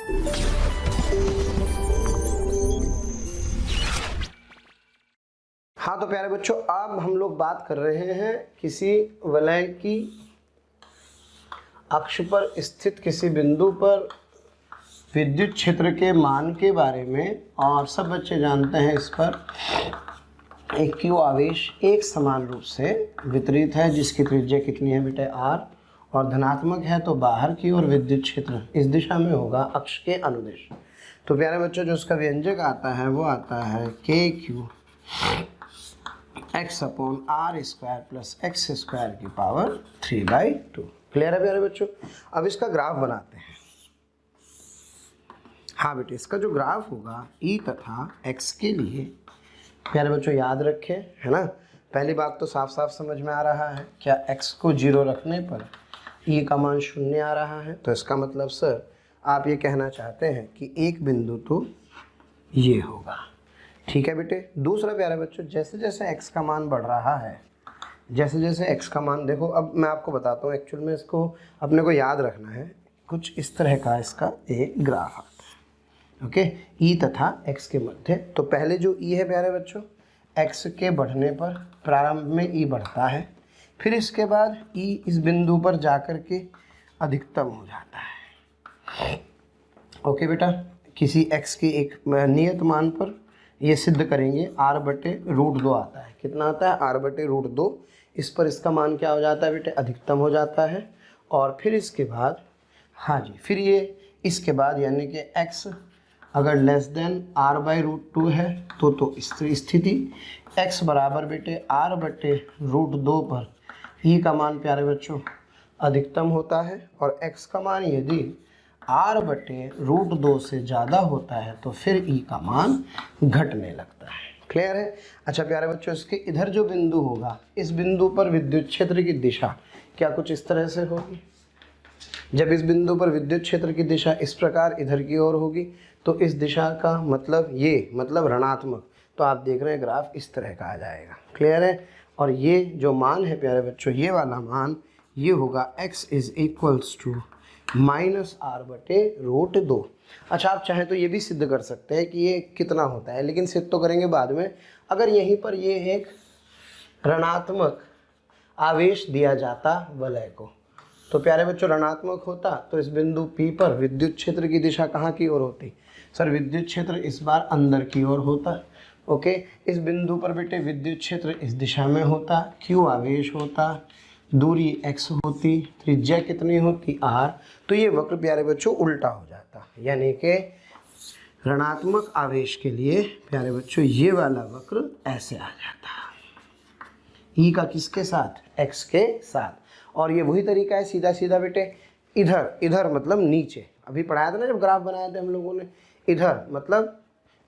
हाँ तो प्यारे बच्चों, अब हम लोग बात कर रहे हैं किसी वलय की अक्ष पर स्थित किसी बिंदु पर विद्युत क्षेत्र के मान के बारे में। और सब बच्चे जानते हैं इस पर एक क्यू आवेश एक समान रूप से वितरित है जिसकी त्रिज्या कितनी है बेटे r, और धनात्मक है तो बाहर की ओर विद्युत क्षेत्र इस दिशा में होगा अक्ष के अनुदिश। तो प्यारे बच्चों, जो उसका व्यंजक आता है वो आता है K Q X upon R square plus X square की पावर 3/2। क्लियर है प्यारे बच्चों? अब इसका ग्राफ बनाते हैं। हाँ बेटे, इसका जो ग्राफ होगा ई तथा एक्स के लिए प्यारे बच्चों याद रखें, है ना। पहली बात तो साफ साफ समझ में आ रहा है, क्या एक्स को 0 रखने पर ई का मान 0 आ रहा है। तो इसका मतलब सर आप ये कहना चाहते हैं कि एक बिंदु तो ये होगा। ठीक है बेटे। दूसरा प्यारे बच्चों, जैसे जैसे एक्स का मान बढ़ रहा है, जैसे जैसे एक्स का मान, देखो अब मैं आपको बताता हूँ, एक्चुअल में इसको अपने को याद रखना है। कुछ इस तरह का इसका एक ग्राफ आता है, ओके, ई तथा एक्स के मध्य। तो पहले जो ई है प्यारे बच्चों, एक्स के बढ़ने पर प्रारंभ में ई बढ़ता है, फिर इसके बाद ई इस बिंदु पर जाकर के अधिकतम हो जाता है। ओके बेटा, किसी एक्स के एक नियत मान पर ये सिद्ध करेंगे, r/√2 आता है। कितना आता है? r/√2। इस पर इसका मान क्या हो जाता है बेटे? अधिकतम हो जाता है। और फिर इसके बाद, हाँ जी, फिर ये इसके बाद यानी कि x अगर लेस देन r/√2 है तो इस स्थिति x बराबर बेटे r/√2 पर ई का मान प्यारे बच्चों अधिकतम होता है, और x का मान यदि r/√2 से ज़्यादा होता है तो फिर ई का मान घटने लगता है। क्लियर है? अच्छा प्यारे बच्चों, इसके इधर जो बिंदु होगा, इस बिंदु पर विद्युत क्षेत्र की दिशा क्या कुछ इस तरह से होगी। जब इस बिंदु पर विद्युत क्षेत्र की दिशा इस प्रकार इधर की ओर होगी तो इस दिशा का मतलब ये मतलब ऋणात्मक। तो आप देख रहे हैं ग्राफ इस तरह का आ जाएगा। क्लियर है? और ये जो मान है प्यारे बच्चों, ये वाला मान ये होगा x is equals to -r/√2। अच्छा, आप चाहें तो ये भी सिद्ध कर सकते हैं कि ये कितना होता है, लेकिन सिद्ध तो करेंगे बाद में। अगर यहीं पर ये एक ऋणात्मक आवेश दिया जाता वलय को, तो प्यारे बच्चों ऋणात्मक होता तो इस बिंदु P पर विद्युत क्षेत्र की दिशा कहाँ की ओर होती? सर विद्युत क्षेत्र इस बार अंदर की ओर होता। ओके, इस बिंदु पर बेटे विद्युत क्षेत्र इस दिशा में होता, Q आवेश होता, दूरी x होती, त्रिज्या कितनी होती? r। तो ये वक्र प्यारे बच्चों उल्टा हो जाता, यानी कि ऋणात्मक आवेश के लिए प्यारे बच्चों ये वाला वक्र ऐसे आ जाता, ई का किसके साथ? x के साथ। और ये वही तरीका है सीधा सीधा बेटे, इधर इधर मतलब नीचे, अभी पढ़ाया था ना जब ग्राफ बनाए थे हम लोगों ने। इधर मतलब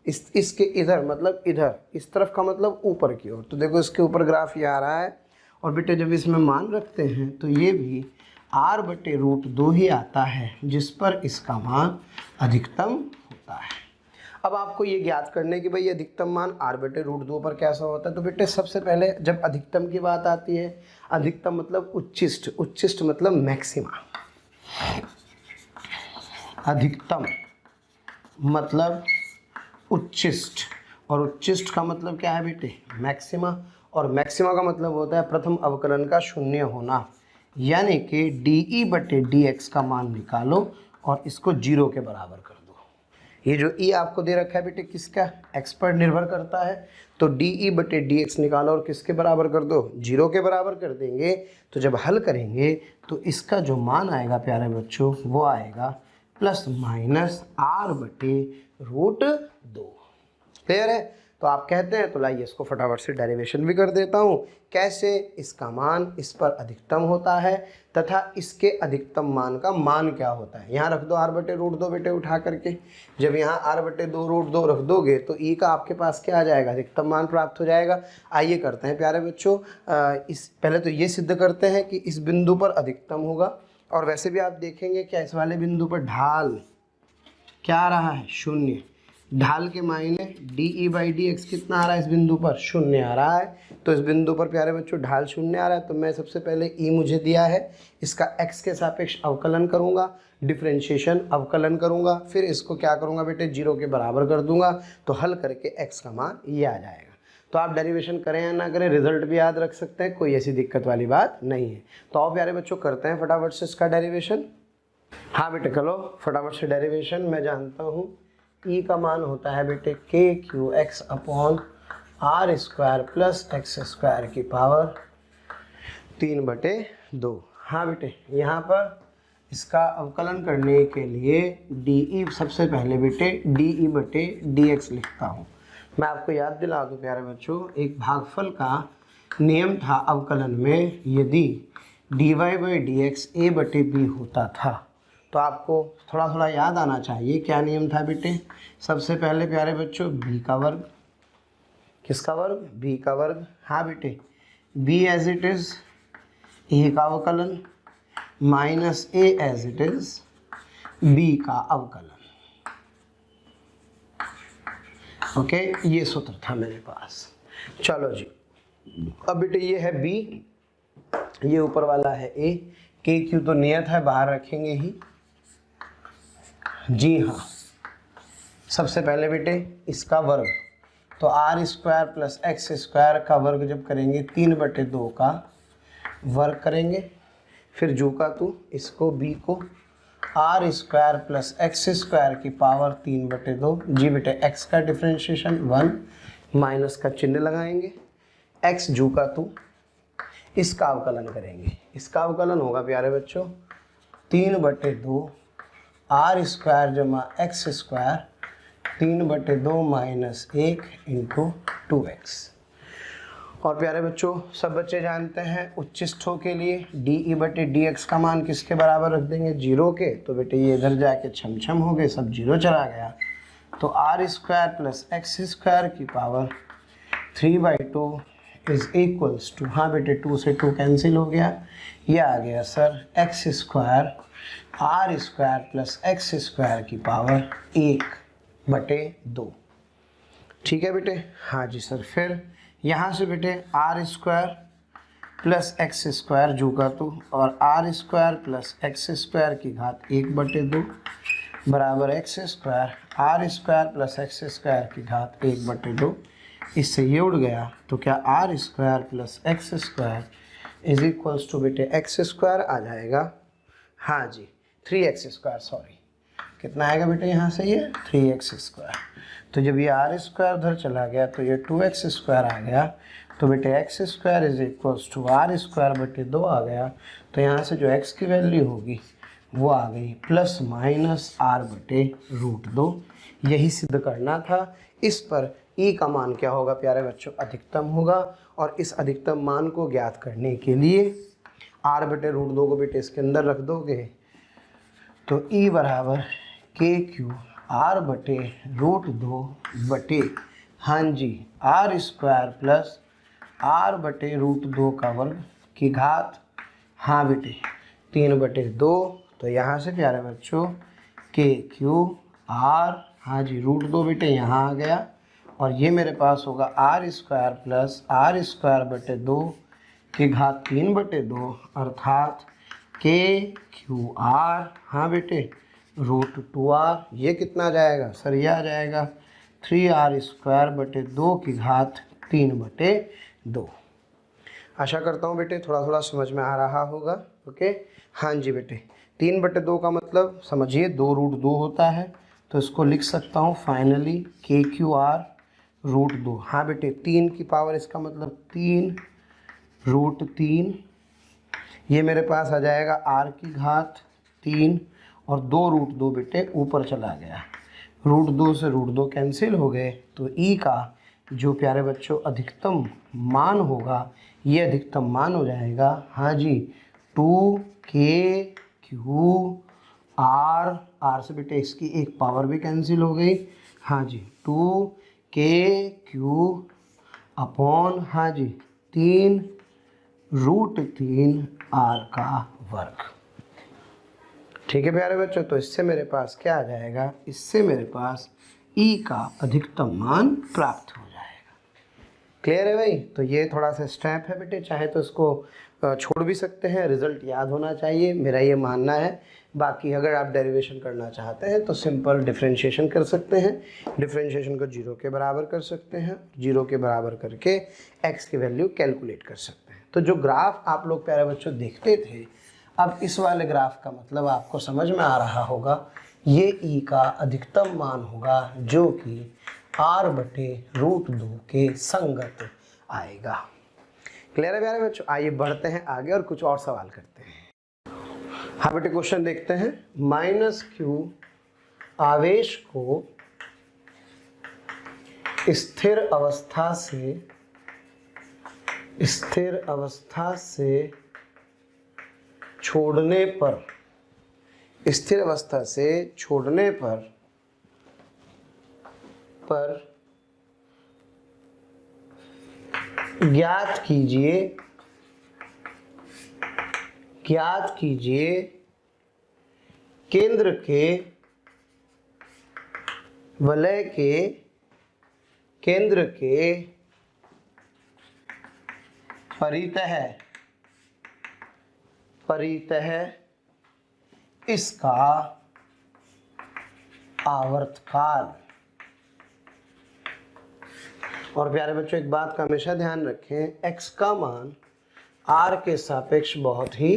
इसके इधर मतलब इधर, इस तरफ का मतलब ऊपर की ओर। तो देखो इसके ऊपर ग्राफ ये आ रहा है, और बेटे जब इसमें मान रखते हैं तो ये भी r/√2 ही आता है, जिस पर इसका मान अधिकतम होता है। अब आपको ये ज्ञात करने की भाई अधिकतम मान r/√2 पर कैसा होता है, तो बेटे सबसे पहले जब अधिकतम की बात आती है, अधिकतम मतलब उच्चिष्ट, उच्चिष्ट मतलब मैक्सिमा, अधिकतम मतलब उच्चिष्ट, और उच्चिष्ट का मतलब क्या है बेटे? मैक्सिमा। और मैक्सिमा का मतलब होता है प्रथम अवकलन का 0 होना, यानी कि dE/dx का मान निकालो और इसको 0 के बराबर कर दो। ये जो E आपको दे रखा है बेटे किसका? x पर निर्भर करता है, तो dE/dx निकालो और किसके बराबर कर दो? 0 के बराबर कर देंगे। तो जब हल करेंगे तो इसका जो मान आएगा प्यारे बच्चों वो आएगा ±r/√2। क्लियर है? तो आप कहते हैं, तो लाइए इसको फटाफट से डेरिवेशन भी कर देता हूँ। कैसे? इसका मान इस पर अधिकतम होता है तथा इसके अधिकतम मान का मान क्या होता है। यहाँ रख दो r/√2 बेटे उठा करके। जब यहाँ r/√2 रख दोगे तो ई का आपके पास क्या आ जाएगा? अधिकतम मान प्राप्त हो जाएगा। आइए करते हैं प्यारे बच्चों, इस पहले तो ये सिद्ध करते हैं कि इस बिंदु पर अधिकतम होगा। और वैसे भी आप देखेंगे क्या इस वाले बिंदु पर ढाल क्या आ रहा है? 0। ढाल के मायने D E by D x कितना आ रहा है इस बिंदु पर, शून्य आ रहा है। तो इस बिंदु पर प्यारे बच्चों ढाल शून्य आ रहा है, तो मैं सबसे पहले ई मुझे दिया है, इसका एक्स के सापेक्ष अवकलन करूंगा, डिफ्रेंशिएशन अवकलन करूंगा, फिर इसको क्या करूंगा बेटे, जीरो के बराबर कर दूंगा, तो हल करके एक्स का मान ये आ जाएगा। तो आप डेरिवेशन करें या ना करें, रिजल्ट भी याद रख सकते हैं, कोई ऐसी दिक्कत वाली बात नहीं है। तो आओ प्यारे बच्चों करते हैं फटाफट से इसका डेरिवेशन। हाँ बेटे चलो फटाफट से डेरिवेशन। मैं जानता हूँ ई का मान होता है बेटे K Q X upon R square plus X square की पावर 3/2। हाँ बेटे यहाँ पर इसका अवकलन करने के लिए डी ई सबसे पहले बेटे डी ई बटे डी एक्स लिखता हूँ। मैं आपको याद दिला दूँ प्यारे बच्चों, एक भागफल का नियम था अवकलन में, यदि D Y by D X A बटे बी होता था, तो आपको थोड़ा थोड़ा याद आना चाहिए क्या नियम था बेटे। सबसे पहले प्यारे बच्चों बी का वर्ग, किसका वर्ग, बी का वर्ग। हाँ बेटे B as it is A का अवकलन minus A as it is B का अवकलन। ओके ये सूत्र था मेरे पास। चलो जी अब बेटे ये है बी, ये ऊपर वाला है ए, के क्यू तो नियत है बाहर रखेंगे ही। जी हाँ सबसे पहले बेटे इसका वर्ग, तो R square plus X square का वर्ग जब करेंगे 3/2 का वर्ग करेंगे, फिर जो का तू इसको बी को R square plus X square की पावर 3/2। जी बेटे एक्स का डिफ्रेंशिएशन 1 माइनस का चिन्ह लगाएंगे, एक्स जू का तू इसका अवकलन करेंगे। इसका अवकलन होगा प्यारे बच्चों 3/2 आर स्क्वायर जमा X square 3/2 minus 1 into 2x। और प्यारे बच्चों सब बच्चे जानते हैं उच्चिष्ठों के लिए डी ई बटे डी एक्स का मान किसके बराबर रख देंगे, जीरो के। तो बेटे ये इधर जाके छम छम हो गए, सब जीरो चला गया, तो R square plus X square की पावर 3/2 इज इक्वल्स टू, हाँ बेटे 2 से 2 कैंसिल हो गया, ये आ गया sir X square R square plus X square की पावर 1/2। ठीक है बेटे, हाँ जी सर। फिर यहाँ से बेटे R square plus X square जो का तो, और R square plus X square की घात 1/2 बराबर X square R square plus X square की घात 1/2। इससे ये उड़ गया, तो क्या R square plus X square is equals to बेटे एक्स स्क्वायर आ जाएगा। हाँ जी 3x स्क्वायर, सॉरी कितना आएगा बेटे यहाँ से ये 3x स्क्वायर। तो जब ये आर स्क्वायर उधर चला गया तो ये 2x स्क्वायर आ गया, तो बेटे X square is equals to R square बटे 2 आ गया। तो यहाँ से जो x की वैल्यू होगी वो आ गई प्लस माइनस r/√2। यही सिद्ध करना था। इस पर e का मान क्या होगा प्यारे बच्चों, अधिकतम होगा। और इस अधिकतम मान को ज्ञात करने के लिए r/√2 को बेटे इसके अंदर रख दोगे, तो e बराबर के क्यू r/√2 बटे, हाँ जी आर स्क्वायर प्लस r/√2 का वर्ग की घात, हाँ बेटे 3/2। तो यहाँ से प्यारे बच्चों के क्यू आर, हाँ जी √2 बेटे यहाँ आ गया, और ये मेरे पास होगा आर स्क्वायर प्लस r²/2 की घात 3/2 अर्थात के क्यू आर, हाँ बेटे √2r। ये कितना आ जाएगा सर, ये आ जाएगा 3r² की घात 3/2। आशा करता हूँ बेटे थोड़ा थोड़ा समझ में आ रहा होगा। ओके हाँ जी बेटे 3/2 का मतलब समझिए 2√2 होता है, तो इसको लिख सकता हूँ फाइनली के क्यू आर √2। हाँ बेटे 3 की पावर, इसका मतलब 3√3, ये मेरे पास आ जाएगा r की घात 3, और 2√2 बेटे ऊपर चला गया, √2 से √2 कैंसिल हो गए। तो e का जो प्यारे बच्चों अधिकतम मान होगा, ये अधिकतम मान हो जाएगा, हाँ जी 2kqr, r से बेटे इसकी एक पावर भी कैंसिल हो गई, हाँ जी 2kq अपॉन, हाँ जी 3√3r का वर्ग। ठीक है प्यारे बच्चों, तो इससे मेरे पास क्या आ जाएगा, इससे मेरे पास ई का अधिकतम मान प्राप्त हो जाएगा। क्लियर है भाई? तो ये थोड़ा सा स्टेप है बेटे, चाहे तो इसको छोड़ भी सकते हैं, रिजल्ट याद होना चाहिए, मेरा ये मानना है। बाकी अगर आप डेरिवेशन करना चाहते हैं तो सिंपल डिफरेंशिएशन कर सकते हैं, डिफरेंशिएशन को 0 के बराबर कर सकते हैं, 0 के बराबर करके x की वैल्यू कैलकुलेट कर सकते हैं। तो जो ग्राफ आप लोग प्यारे बच्चों देखते थे, अब इस वाले ग्राफ का मतलब आपको समझ में आ रहा होगा, ये ई का अधिकतम मान होगा जो कि r/√2 के संगत आएगा। क्लियर है प्यारे बच्चों? आइए बढ़ते हैं आगे और कुछ और सवाल करते हैं। हाँ बेटे, क्वेश्चन देखते हैं। -q आवेश को स्थिर अवस्था से छोड़ने पर, स्थिर अवस्था से छोड़ने पर ज्ञात कीजिए केंद्र के वलय के परितः इसका आवर्तकाल। और प्यारे बच्चों एक बात का हमेशा ध्यान रखें, x का मान r के सापेक्ष बहुत ही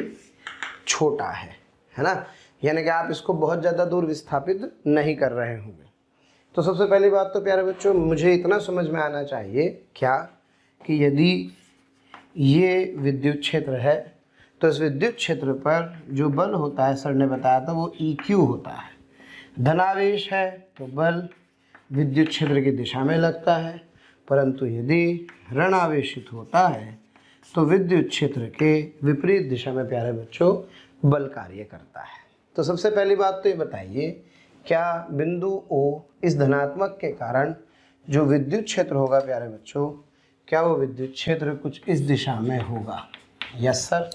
छोटा है ना, यानी कि आप इसको बहुत ज़्यादा दूर विस्थापित नहीं कर रहे होंगे। तो सबसे पहली बात तो प्यारे बच्चों मुझे इतना समझ में आना चाहिए क्या कि यदि ये विद्युत क्षेत्र है तो इस विद्युत क्षेत्र पर जो बल होता है, सर ने बताया था, वो EQ होता है। धनावेश है तो बल विद्युत क्षेत्र की दिशा में लगता है, परंतु यदि ऋण आवेशित होता है तो विद्युत क्षेत्र के विपरीत दिशा में प्यारे बच्चों बल कार्य करता है। तो सबसे पहली बात तो ये बताइए, क्या बिंदु O इस धनात्मक के कारण जो विद्युत क्षेत्र होगा प्यारे बच्चों, क्या वो विद्युत क्षेत्र कुछ इस दिशा में होगा? Yes sir.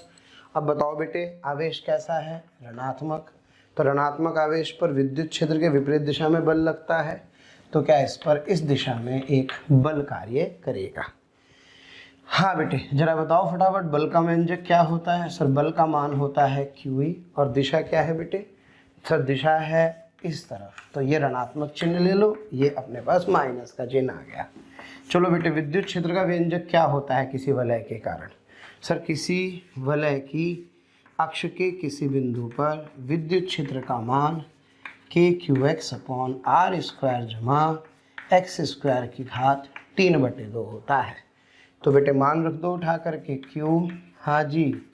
अब बताओ बेटे, आवेश कैसा है? ऋणात्मक। तो ऋणात्मक आवेश पर विद्युत क्षेत्र के विपरीत दिशा में बल लगता है, तो क्या इस पर इस दिशा में एक बल कार्य करेगा? हाँ बेटे, जरा बताओ फटाफट, बल का व्यंजक क्या होता है? सर बल का मान होता है QE, और दिशा क्या है बेटे? सर दिशा है इस तरफ, तो ये ऋणात्मक चिन्ह ले लो, ये अपने पास माइनस का चिन्ह आ गया। चलो बेटे, विद्युत क्षेत्र का व्यंजक क्या होता है किसी वलय के कारण? सर किसी वलय की अक्ष के किसी बिंदु पर विद्युत क्षेत्र का मान KQX/r² जमा x² की घात 3/2 होता है। तो बेटे मान रख दो उठा करके Q, हाँ जी,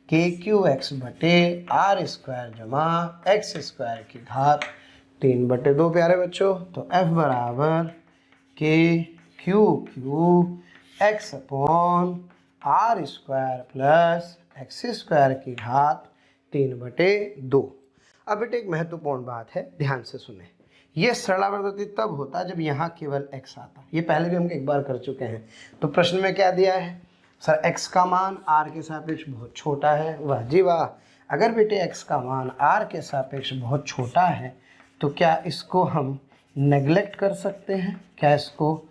KQX/r² जमा x² की घात 3/2 प्यारे बच्चों। तो F बराबर KQQX/r² प्लस x² की घात 3/2। अब बेटे एक महत्वपूर्ण बात है, ध्यान से सुने। ये सरलावर्ती तब होता जब यहाँ केवल x आता। ये पहले भी हम एक बार कर चुके हैं। तो प्रश्न में क्या दिया है? सर x का मान r के सापेक्ष बहुत छोटा है। वाह जी वाह। अगर बेटे x का मान r के सापेक्ष बहुत छोटा है तो क्या इसको हम नेग्लेक्ट कर सकते हैं? क्या इसको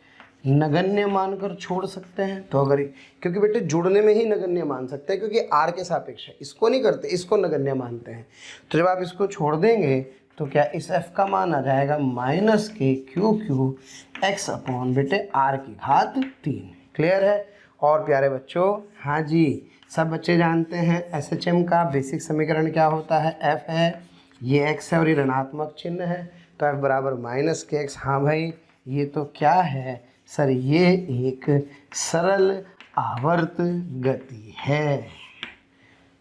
नगण्य मानकर छोड़ सकते हैं? तो अगर, क्योंकि बेटे जुड़ने में ही नगण्य मान सकते हैं, क्योंकि r के सापेक्ष है, इसको नहीं करते, इसको नगण्य मानते हैं। तो जब आप इसको छोड़ देंगे तो क्या इस f का मान आ जाएगा -KQQX/बेटे r3। क्लियर है? और प्यारे बच्चों, हाँ जी, सब बच्चे जानते हैं SHM का बेसिक समीकरण क्या होता है? F है, ये x है और ये ऋणात्मक चिन्ह है, तो F बराबर -KX। हाँ भाई, ये तो क्या है सर? ये एक सरल आवर्त गति है।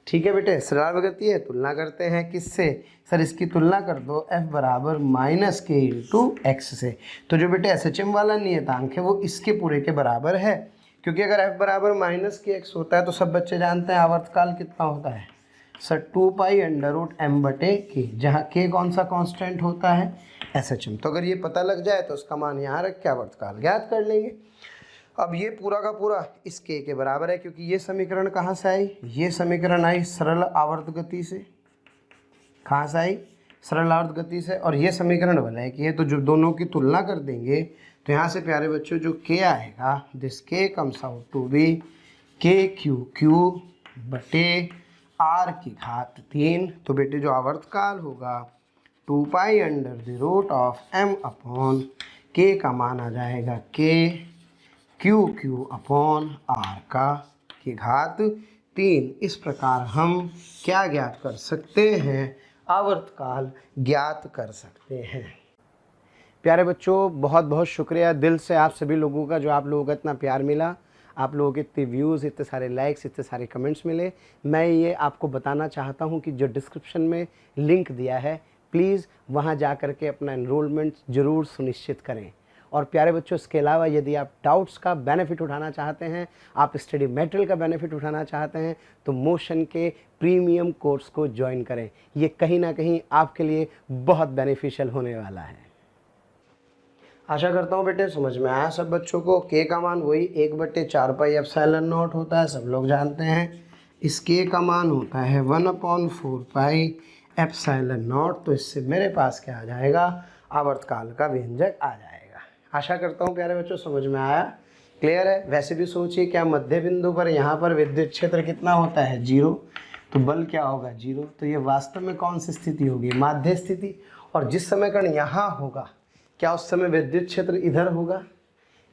ठीक है बेटे, सरल आवर्त गति है। तुलना करते हैं किससे? सर इसकी तुलना कर दो F बराबर -K/x से। तो जो बेटे SHM वाला नियतांक है वो इसके पूरे के बराबर है, क्योंकि अगर F बराबर -KX होता है तो सब बच्चे जानते हैं आवर्तकाल कितना होता है? सर 2π√m/k, जहाँ k कौन सा कांस्टेंट होता है? SHM। तो अगर ये पता लग जाए तो उसका मान यहाँ रख के आवर्तकाल ज्ञात कर लेंगे। अब ये पूरा का पूरा इस k के बराबर है, क्योंकि ये समीकरण कहाँ से आई? ये समीकरण आई सरल आवर्त गति से। कहाँ से आई? सरलावर्त गति से, और ये समीकरण वलय की है, तो जब दोनों की तुलना कर देंगे तो यहाँ से प्यारे बच्चों जो k आएगा, this k comes out to be K Q बटे r की घात 3। तो बेटे जो आवर्तकाल होगा 2 pi under the root of m upon k का मान आ जाएगा k क्यू अपॉन r का की घात 3। इस प्रकार हम क्या ज्ञात कर सकते हैं, आवर्तकाल ज्ञात कर सकते हैं। प्यारे बच्चों बहुत बहुत शुक्रिया दिल से आप सभी लोगों का, जो आप लोगों का इतना प्यार मिला, आप लोगों के इतने व्यूज़, इतने सारे लाइक्स, इतने सारे कमेंट्स मिले। मैं ये आपको बताना चाहता हूँ कि जो डिस्क्रिप्शन में लिंक दिया है, प्लीज़ वहाँ जा कर के अपना एनरोलमेंट ज़रूर सुनिश्चित करें। और प्यारे बच्चों इसके अलावा यदि आप डाउट्स का बेनिफिट उठाना चाहते हैं, आप स्टडी मटेरियल का बेनिफिट उठाना चाहते हैं, तो मोशन के प्रीमियम कोर्स को ज्वाइन करें। ये कहीं ना कहीं आपके लिए बहुत बेनिफिशियल होने वाला है। आशा करता हूँ बेटे समझ में आया सब बच्चों को। k का मान वही 1/4 पाई एप्सिलॉन नॉट होता है, सब लोग जानते हैं। इस k का मान होता है 1/4 पाई एप्सिलॉन नॉट। तो इससे मेरे पास क्या आ जाएगा, आवर्तकाल का व्यंजक आ जाएगा। आशा करता हूँ प्यारे बच्चों समझ में आया, क्लियर है। वैसे भी सोचिए क्या मध्य बिंदु पर यहाँ पर विद्युत क्षेत्र कितना होता है, 0, तो बल क्या होगा, 0। तो ये वास्तव में कौन सी स्थिति होगी, माध्य स्थिति। और जिस समय कण यहाँ होगा, क्या उस समय विद्युत क्षेत्र इधर होगा,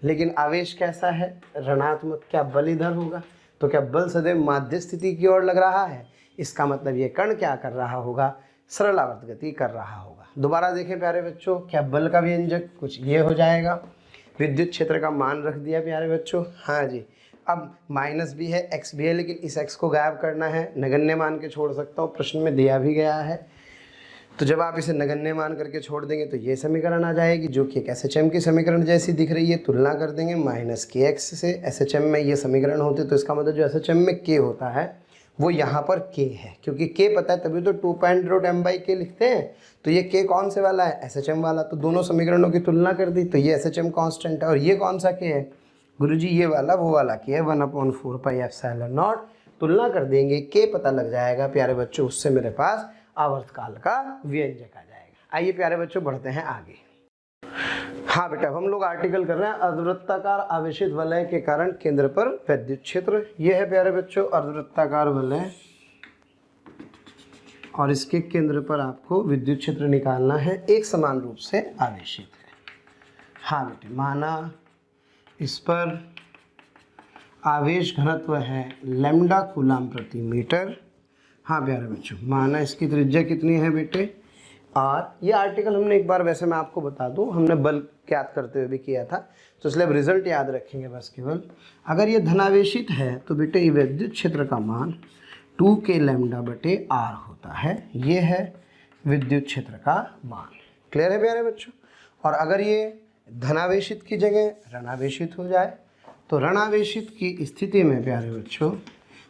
लेकिन आवेश कैसा है, ऋणात्मक। क्या बल इधर होगा, तो क्या बल सदैव माध्य स्थिति की ओर लग रहा है। इसका मतलब ये कण क्या कर रहा होगा, सरलावर्त गति कर रहा होगा। दोबारा देखें प्यारे बच्चों, क्या बल का व्यंजक कुछ ये हो जाएगा। विद्युत क्षेत्र का मान रख दिया प्यारे बच्चों, हाँ जी। अब माइनस भी है, एक्स भी है, लेकिन इस एक्स को गायब करना है, नगण्य मान के छोड़ सकता हूँ, प्रश्न में दिया भी गया है। तो जब आप इसे नगण्य मान करके छोड़ देंगे तो ये समीकरण आ जाएगी, जो कि एक SHM की समीकरण जैसी दिख रही है। तुलना कर देंगे माइनस kx से, SHM में ये समीकरण होते, तो इसका मतलब जो SHM में k होता है वो यहाँ पर k है, क्योंकि k पता है तभी तो 2.m/k लिखते हैं। तो ये k कौन से वाला है, SHM वाला। तो दोनों समीकरणों की तुलना कर दी तो ये SHM कांस्टेंट है, और ये कौन सा k है गुरुजी, ये वाला वो वाला k है 1/4 पाई एप्सिलॉन नॉट। तुलना कर देंगे, k पता लग जाएगा प्यारे बच्चों, उससे मेरे पास आवर्तकाल का व्यंजक आ जाएगा। आइए प्यारे बच्चों बढ़ते हैं आगे। हाँ बेटा, हम लोग आर्टिकल कर रहे हैं अर्धवृत्ताकार आवेशित वलय के कारण केंद्र पर विद्युत क्षेत्र। ये है प्यारे बच्चों अर्धवृत्ताकार वलय, और इसके केंद्र पर आपको विद्युत क्षेत्र निकालना है, एक समान रूप से आवेशित है। हाँ बेटे, माना इस पर आवेश घनत्व है लैम्डा कूलम प्रति मीटर। हाँ प्यारे बच्चों, माना इसकी त्रिज्या कितनी है बेटे, r। ये आर्टिकल हमने एक बार, वैसे मैं आपको बता दूं, हमने बल ज्ञात करते हुए भी किया था, तो इसलिए अब रिजल्ट याद रखेंगे बस केवल। अगर ये धनावेशित है तो बेटे ये विद्युत क्षेत्र का मान 2k λ/r होता है। ये है विद्युत क्षेत्र का मान। क्लियर है प्यारे बच्चों। और अगर ये धनावेशित की जगह ऋणावेशित हो जाए, तो ऋणावेशित की स्थिति में प्यारे बच्चों,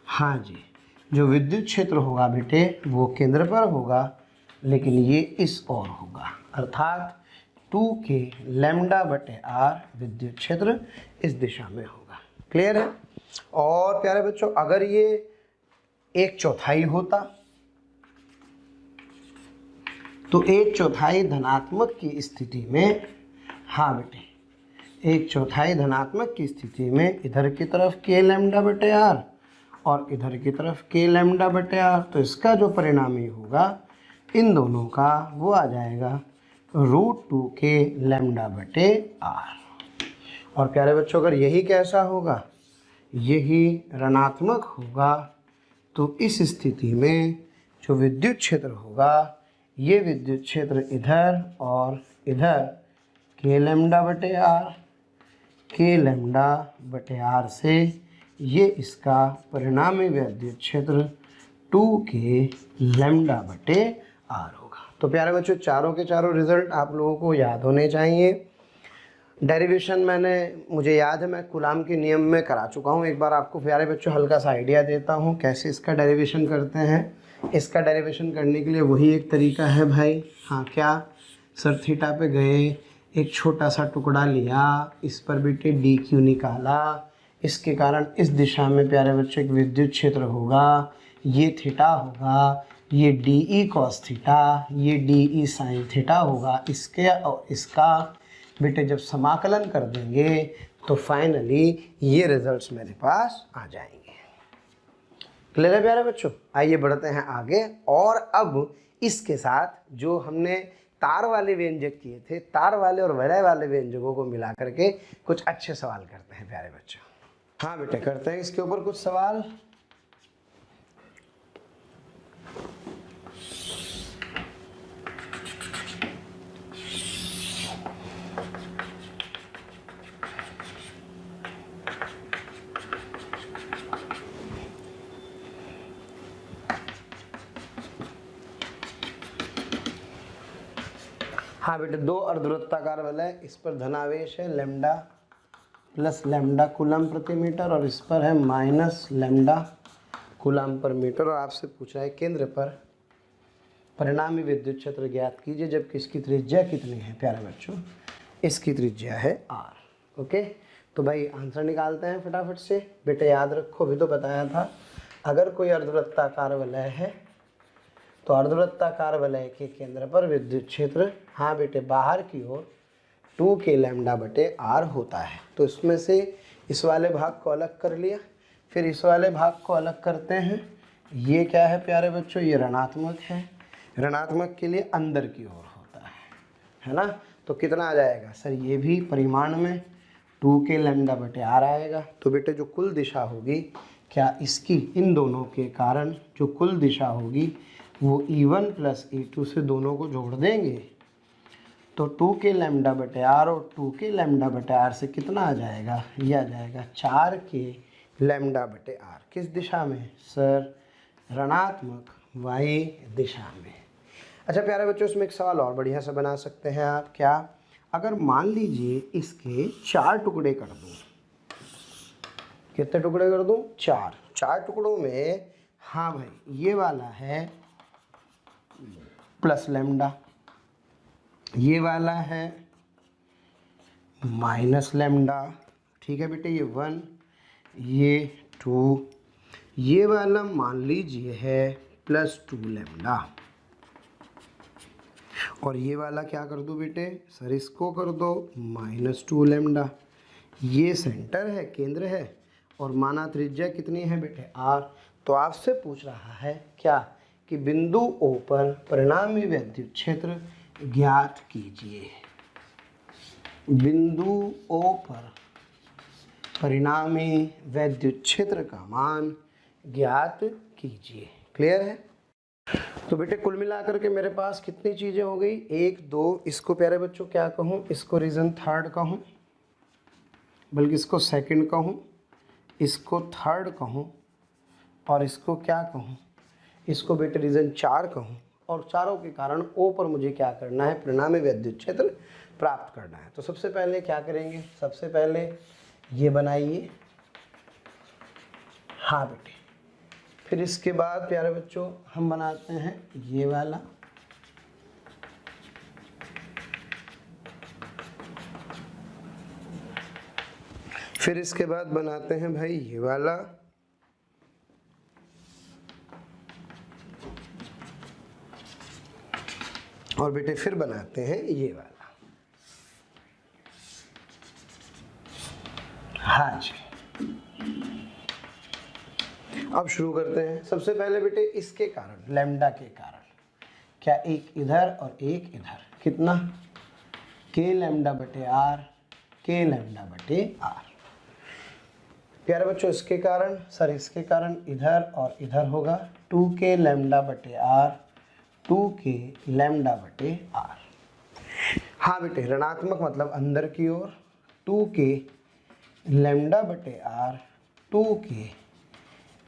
हाँ जी, जो विद्युत क्षेत्र होगा बेटे वो केंद्र पर होगा, लेकिन ये इस ओर होगा, अर्थात 2k λ/r विद्युत क्षेत्र इस दिशा में होगा। क्लियर है। और प्यारे बच्चों अगर ये 1/4 होता, तो 1/4 धनात्मक की स्थिति में, हाँ बेटे 1/4 धनात्मक की स्थिति में इधर की तरफ k λ/r और इधर की तरफ k λ/r, तो इसका जो परिणामी होगा इन दोनों का वो आ जाएगा √2k λ/r। और प्यारे बच्चों अगर यही कैसा होगा, यही ऋणात्मक होगा, तो इस स्थिति में जो विद्युत क्षेत्र होगा, ये विद्युत क्षेत्र इधर और इधर k λ/r से ये इसका परिणामी विद्युत क्षेत्र 2k λ/r होगा। तो प्यारे बच्चों चारों के चारों रिजल्ट आप लोगों को याद होने चाहिए। डेरिवेशन मुझे याद है, मैं कूलाम के नियम में करा चुका हूँ। एक बार आपको प्यारे बच्चों हल्का सा आइडिया देता हूँ कैसे इसका डेरिवेशन करते हैं। इसका डेरिवेशन करने के लिए वही एक तरीका है भाई। हाँ क्या, सर थीटा पे गए, एक छोटा सा टुकड़ा लिया, इस पर बेटे dq निकाला, इसके कारण इस दिशा में प्यारे बच्चों एक विद्युत क्षेत्र होगा, ये थीटा होगा, ये डी ई कॉस थीटा, ये डी ई साइन थीटा होगा। इसके और इसका बेटे जब समाकलन कर देंगे तो फाइनली ये रिजल्ट्स मेरे पास आ जाएंगे। क्लियर है प्यारे बच्चों? आइए बढ़ते हैं आगे। और अब इसके साथ जो हमने तार वाले व्यंजक किए थे, तार वाले और वलय वाले व्यंजकों को मिला करके कुछ अच्छे सवाल करते हैं प्यारे बच्चों। हाँ बेटे करते हैं इसके ऊपर कुछ सवाल। हाँ बेटे, दो अर्धवृत्ताकार वलय, इस पर धनावेश है लैम्डा प्लस लैम्डा कूलम प्रति मीटर और इस पर है माइनस लैम्डा कूलम पर मीटर। और आपसे पूछ रहा है केंद्र पर परिणामी विद्युत क्षेत्र ज्ञात कीजिए जबकि इसकी त्रिज्या कितनी है प्यारे बच्चों? इसकी त्रिज्या है r। ओके, तो भाई आंसर निकालते हैं फटाफट से। बेटे याद रखो, अभी तो बताया था, अगर कोई अर्धवृत्ताकार वलय है तो अर्धवृत्ताकार वलय के केंद्र पर विद्युत क्षेत्र, हाँ बेटे, बाहर की ओर 2k लैम्डा बटे r होता है। तो इसमें से इस वाले भाग को अलग कर लिया, फिर इस वाले भाग को अलग करते हैं। ये क्या है प्यारे बच्चों? ये ऋणात्मक है। ऋणात्मक के लिए अंदर की ओर होता है ना? तो कितना आ जाएगा सर? ये भी परिमाण में 2k लैम्डा बटे r आएगा। तो बेटे जो कुल दिशा होगी, क्या इसकी इन दोनों के कारण जो कुल दिशा होगी वो E1 प्लस E2 से दोनों को जोड़ देंगे तो 2k लैम्डा बटे r और 2k लैम्डा बटे r से कितना आ जाएगा? ये आ जाएगा 4k लैम्डा बटे r। किस दिशा में सर? ऋणात्मक y दिशा में। अच्छा प्यारे बच्चों, इसमें एक सवाल और बढ़िया सा बना सकते हैं आप। क्या? अगर मान लीजिए इसके 4 टुकड़े कर दूँ। कितने टुकड़े कर दूँ? 4। 4 टुकड़ों में, हाँ भाई, ये वाला है प्लस लैम्डा, ये वाला है माइनस लैम्डा, ठीक है बेटे, ये 1, ये 2, ये वाला मान लीजिए है प्लस 2 लैम्डा, और ये वाला क्या कर दो बेटे? सर इसको कर दो माइनस 2 लैम्डा। ये सेंटर है, केंद्र है, और माना त्रिज्या कितनी है बेटे? r। तो आपसे पूछ रहा है क्या कि बिंदु O पर परिणामी विद्युत क्षेत्र ज्ञात कीजिए। बिंदु O पर परिणामी विद्युत क्षेत्र का मान ज्ञात कीजिए। क्लियर है? तो बेटे कुल मिलाकर के मेरे पास कितनी चीज़ें हो गई? 1 2, इसको प्यारे बच्चों क्या कहूँ? इसको रीज़न थर्ड कहूँ, बल्कि इसको सेकंड कहूँ, इसको थर्ड कहूँ, और इसको क्या कहूँ? इसको बेटे रीज़न 4 कहूँ। और चारों के कारण O पर मुझे क्या करना है? परिणामी विद्युत क्षेत्र प्राप्त करना है। तो सबसे पहले क्या करेंगे? सबसे पहले ये बनाइए, हाँ बेटे। फिर इसके बाद प्यारे बच्चों हम बनाते हैं ये वाला, फिर इसके बाद बनाते हैं भाई ये वाला, और बेटे फिर बनाते हैं ये वाला। हाँ जी, अब शुरू करते हैं। सबसे पहले बेटे इसके कारण, लैम्डा के कारण, क्या एक इधर और एक इधर, कितना? k लैम्डा बटे r, k लैम्डा बटे r। प्यारे बच्चों इसके कारण, सर इसके कारण इधर और इधर होगा 2k लैम्डा बटे r, 2k लैम्डा बटे r। हाँ बेटे, ऋणात्मक मतलब अंदर की ओर, 2k लैम्डा बटे r, 2k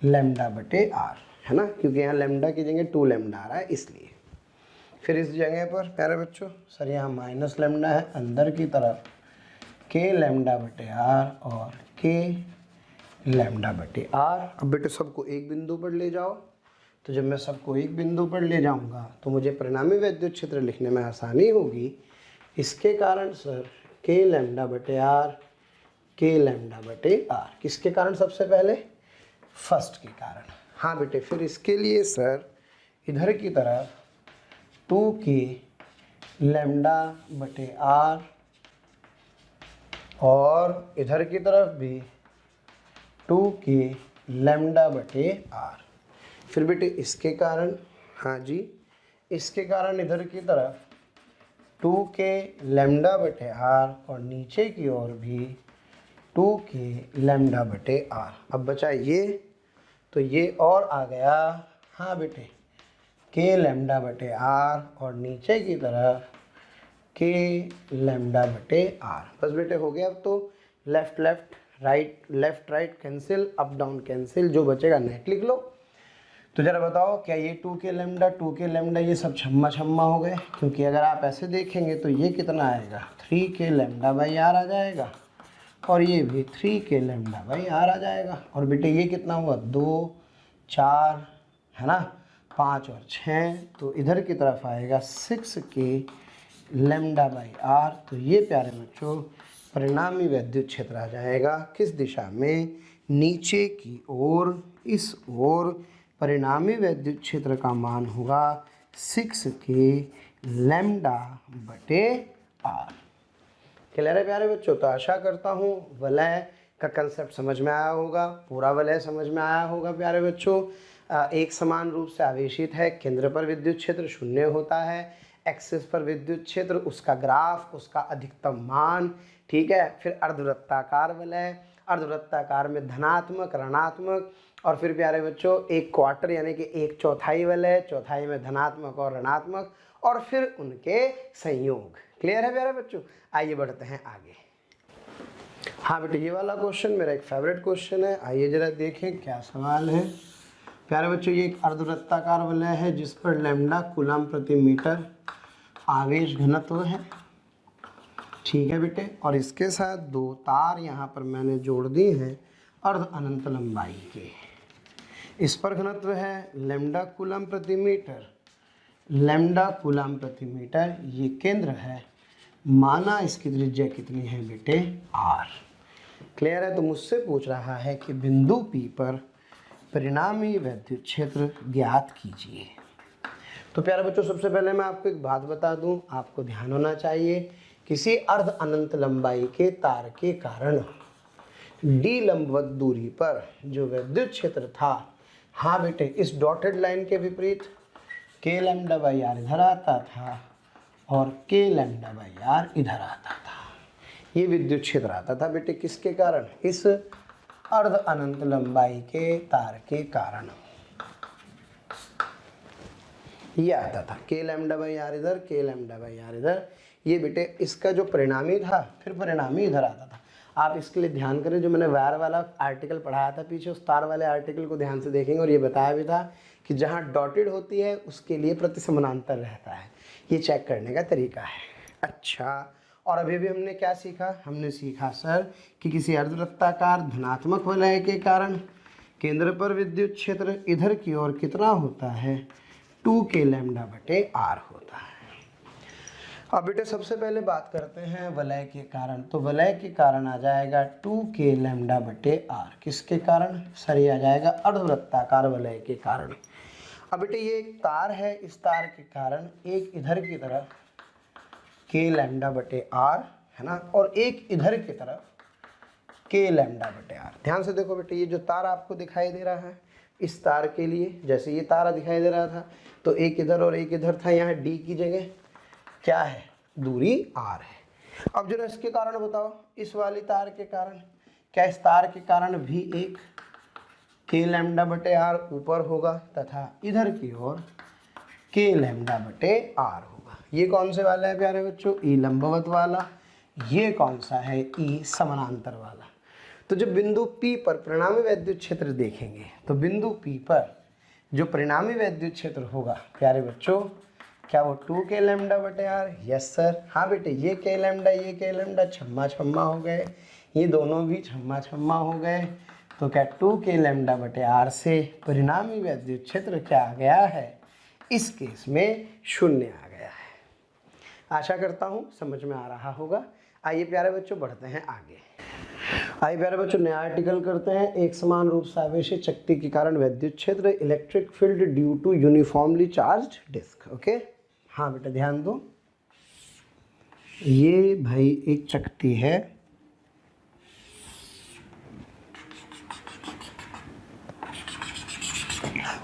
लैम्डा बटे r, है ना? क्योंकि यहाँ लैम्डा की जगह 2 लैम्डा आ रहा है इसलिए। फिर इस जगह पर प्यारे बच्चों, सर यहाँ माइनस लैम्डा है, अंदर की तरफ k लैम्डा बटे r और k लैम्डा बटे r। अब बेटे सबको एक बिंदु पर ले जाओ। तो जब मैं सबको एक बिंदु पर ले जाऊंगा तो मुझे परिणामी विद्युत क्षेत्र लिखने में आसानी होगी। इसके कारण सर k लैम्डा बटे r, k लैम्डा बटे r। किसके कारण? सबसे पहले फर्स्ट के कारण। हाँ बेटे, फिर इसके लिए सर इधर की तरफ 2k लैम्डा बटे r और इधर की तरफ भी 2k लैम्डा बटे r। फिर बेटे इसके कारण, हाँ जी, इसके कारण इधर की तरफ 2k लैम्डा बटे r और नीचे की ओर भी 2k लैम्डा बटे r। अब बचा ये, तो ये और आ गया, हाँ बेटे, k लैम्डा बटे r और नीचे की तरफ k लैम्डा बटे r। बस बेटे हो गया। अब तो left left right, left right cancel, up down cancel, जो बचेगा नेट लिख लो। तो जरा बताओ, क्या ये 2k लैम्डा ये सब छम्मा छम्मा हो गए? क्योंकि अगर आप ऐसे देखेंगे तो ये कितना आएगा, 3k लैम्डा बाई r आ जाएगा और ये भी 3k लैम्डा बाई r आ जाएगा। और बेटे ये कितना हुआ, 2 4 है ना, 5 और 6, तो इधर की तरफ आएगा 6k लैम्डा बाई r। तो ये प्यारे बच्चों परिणामी विद्युत क्षेत्र आ जाएगा किस दिशा में, नीचे की ओर, इस ओर परिणामी विद्युत क्षेत्र का मान होगा 6k लैम्डा बटे r। क्लियर है प्यारे बच्चों? तो आशा करता हूँ वलय का कंसेप्ट समझ में आया होगा, पूरा वलय समझ में आया होगा प्यारे बच्चों। एक समान रूप से आवेशित है, केंद्र पर विद्युत क्षेत्र 0 होता है, एक्सिस पर विद्युत क्षेत्र, उसका ग्राफ, उसका अधिकतम मान, ठीक है। फिर अर्धवृत्ताकार वलय, अर्धवृत्ताकार में धनात्मक, ऋणात्मक, और फिर प्यारे बच्चों एक क्वार्टर यानी कि 1/4 वलय, चौथाई में धनात्मक और ऋणात्मक, और फिर उनके संयोग। क्लियर है प्यारे बच्चों? आइए बढ़ते हैं आगे। हाँ बेटे, ये वाला क्वेश्चन मेरा एक फेवरेट क्वेश्चन है, आइए जरा देखें क्या सवाल है। प्यारे बच्चों ये एक अर्धवृत्ताकार वलय है जिस पर लैम्डा कूलम प्रति मीटर आवेश घनत्व है, ठीक है बेटे। और इसके साथ 2 तार यहाँ पर मैंने जोड़ दिए हैं अर्ध अनंत लंबाई के। इस पर घनत्व है लैम्डा कूलम प्रति मीटर, लैम्डा कूलम प्रति मीटर, ये केंद्र है, माना इसकी त्रिज्या कितनी है बेटे, r। क्लियर है? तो मुझसे पूछ रहा है कि बिंदु P पर परिणामी विद्युत क्षेत्र ज्ञात कीजिए। तो प्यारे बच्चों सबसे पहले मैं आपको एक बात बता दूं, आपको ध्यान होना चाहिए, किसी अर्ध अनंत लंबाई के तार के कारण d लंबवत दूरी पर जो विद्युत क्षेत्र था, हाँ बेटे, इस डॉटेड लाइन के विपरीत k लैम्डा बाई r इधर आता था और k लैम्डा बाई r इधर आता था। ये विद्युत क्षेत्र आता था बेटे किसके कारण, इस अर्ध अनंत लंबाई के तार के कारण ये आता था, k लैम्डा बाई r इधर, k लैम्डा बाई r इधर। ये बेटे इसका जो परिणामी था, फिर परिणामी इधर आता था। आप इसके लिए ध्यान करें, जो मैंने वायर वाला आर्टिकल पढ़ाया था पीछे, उस तार वाले आर्टिकल को ध्यान से देखेंगे और ये बताया भी था कि जहाँ डॉटेड होती है उसके लिए प्रति समानांतर रहता है। ये चेक करने का तरीका है। अच्छा, और अभी भी हमने क्या सीखा, हमने सीखा सर कि किसी अर्धवृत्ताकार धनात्मक वलय के कारण केंद्र पर विद्युत क्षेत्र इधर की ओर कितना होता है, 2k लैम्डा बटे r होता है। अब बेटे सबसे पहले बात करते हैं वलय के कारण। तो वलय के कारण आ जाएगा 2k लैम्डा बटे r। किसके कारण सर? ये आ जाएगा अर्धवृत्ताकार वलय के कारण। अब बेटे ये एक तार है, इस तार के कारण एक इधर की तरफ k लैम्डा बटे r है ना, और एक इधर की तरफ k लैम्डा बटे r। ध्यान से देखो बेटे, ये जो तार आपको दिखाई दे रहा है, इस तार के लिए जैसे ये तारा दिखाई दे रहा था, तो एक इधर और एक इधर था, यहाँ d की जगह क्या है, दूरी r है। अब जरा इसके कारण बताओ, इस वाली तार के कारण, क्या इस तार के कारण भी एक k लैम्डा बटे r ऊपर होगा तथा इधर की ओर k लैम्डा बटे r होगा। ये कौन से वाला है प्यारे बच्चों, ई लंबवत वाला। ये कौन सा है, ई समानांतर वाला। तो जब बिंदु P पर परिणामी विद्युत क्षेत्र देखेंगे, तो बिंदु P पर जो परिणामी विद्युत क्षेत्र होगा प्यारे बच्चों, क्या वो 2k लैम्डा बटे r? Yes sir. हाँ बेटे, ये k लैम्डा, ये k लैम्डा छम्मा छम्मा हो गए, ये दोनों भी छम्मा छम्मा हो गए। तो क्या 2k लैम्डा बटे r से परिणामी विद्युत क्षेत्र क्या आ गया है, इस केस में 0 आ गया है। आशा करता हूँ समझ में आ रहा होगा। आइए प्यारे बच्चों बढ़ते हैं आगे। आइए प्यारे बच्चों नया आर्टिकल करते हैं। एक समान रूप से आवेशित शक्ति के कारण विद्युत क्षेत्र electric field due to uniformly charged disc. Okay, हाँ बेटा ध्यान दो। ये भाई एक शक्ति है,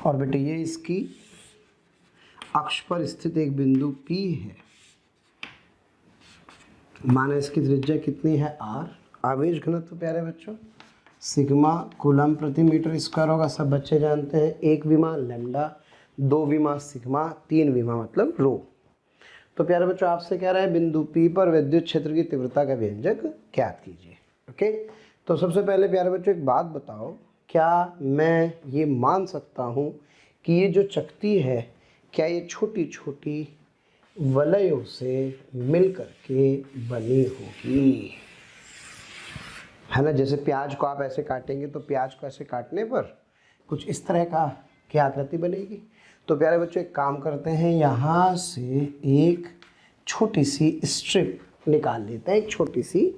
और बेटे ये इसकी अक्ष पर स्थित एक बिंदु P है। माना इसकी त्रिज्या कितनी है r। आवेश घनत्व प्यारे बच्चों सिग्मा कूलम प्रति मीटर स्क्वायर होगा, सब बच्चे जानते हैं। एक विमा लैम्डा, दो विमा सिग्मा, तीन विमा मतलब रो। तो प्यारे बच्चों आपसे कह रहा है बिंदु P पर विद्युत क्षेत्र की तीव्रता का व्यंजक ज्ञात कीजिए। ओके, तो सबसे पहले प्यारे बच्चों एक बात बताओ, क्या मैं ये मान सकता हूँ कि ये जो चकती है क्या ये छोटी छोटी वलयों से मिल करके बनी होगी, है ना। जैसे प्याज को आप ऐसे काटेंगे तो प्याज को ऐसे काटने पर कुछ इस तरह का क्या आकृति बनेगी। तो प्यारे बच्चों एक काम करते हैं, यहाँ से एक छोटी सी स्ट्रिप निकाल लेते हैं, एक छोटी सी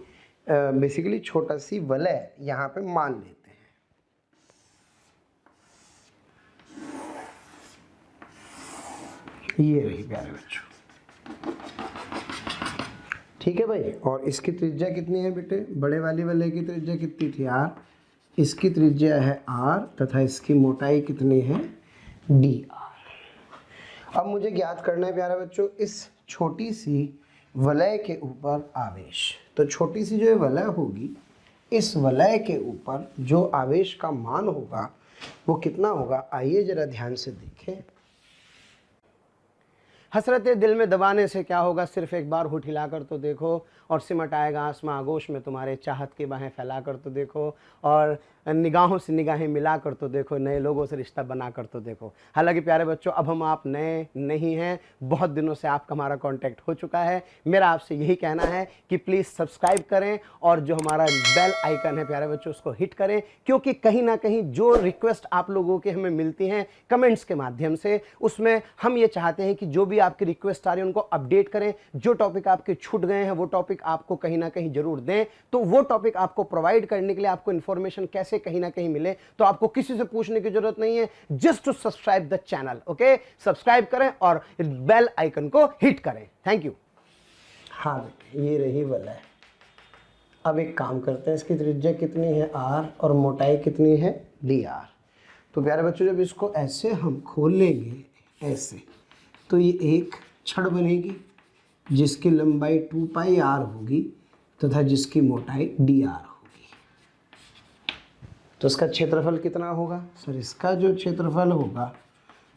बेसिकली छोटा सी वलय यहाँ पे मान लेते हैं। ये रही प्यारे बच्चों, ठीक है भाई। और इसकी त्रिज्या कितनी है बेटे, बड़े वाली वलय की त्रिज्या कितनी थी r, इसकी त्रिज्या है r तथा इसकी मोटाई कितनी है dr। अब मुझे ज्ञात करना है प्यारे बच्चों इस छोटी सी वलय के ऊपर आवेश। तो छोटी सी जो वलय होगी, इस वलय के ऊपर जो आवेश का मान होगा वो कितना होगा, आइए जरा ध्यान से देखें। हसरतें दिल में दबाने से क्या होगा, सिर्फ एक बार होठ हिलाकर तो देखो, और सिमट आएगा आसमां आगोश में तुम्हारे, चाहत की बाहें फैलाकर तो देखो, और निगाहों से निगाहें मिलाकर तो देखो, नए लोगों से रिश्ता बनाकर तो देखो। हालांकि प्यारे बच्चों अब हम आप नए नहीं हैं, बहुत दिनों से आपका हमारा कांटेक्ट हो चुका है। मेरा आपसे यही कहना है कि प्लीज़ सब्सक्राइब करें, और जो हमारा बेल आइकन है प्यारे बच्चों उसको हिट करें, क्योंकि कहीं ना कहीं जो रिक्वेस्ट आप लोगों के हमें मिलती हैं कमेंट्स के माध्यम से, उसमें हम ये चाहते हैं कि जो भी आपकी रिक्वेस्ट आ रही है उनको अपडेट करें। जो टॉपिक आपके छूट गए हैं वो टॉपिक आपको कहीं ना कहीं जरूर दें। तो वो टॉपिक आपको प्रोवाइड करने के लिए आपको इन्फॉर्मेशन कैसे कहीं ना कहीं मिले, तो आपको किसी से पूछने की जरूरत नहीं है, just to subscribe the channel. Okay, subscribe करें और बेल आइकन को हिट करें। Thank you. हाँ बेटे ये रही वलय। अब एक काम करते हैं, इसकी त्रिज्या कितनी है r और मोटाई कितनी है dr। तो प्यारे बच्चों जब इसको ऐसे हम खोल लेंगे ऐसे, तो ये एक छड़ बनेगी जिसकी लंबाई 2 पाई r होगी तथा जिसकी मोटाई dr होगी। तो इसका क्षेत्रफल कितना होगा सर, इसका जो क्षेत्रफल होगा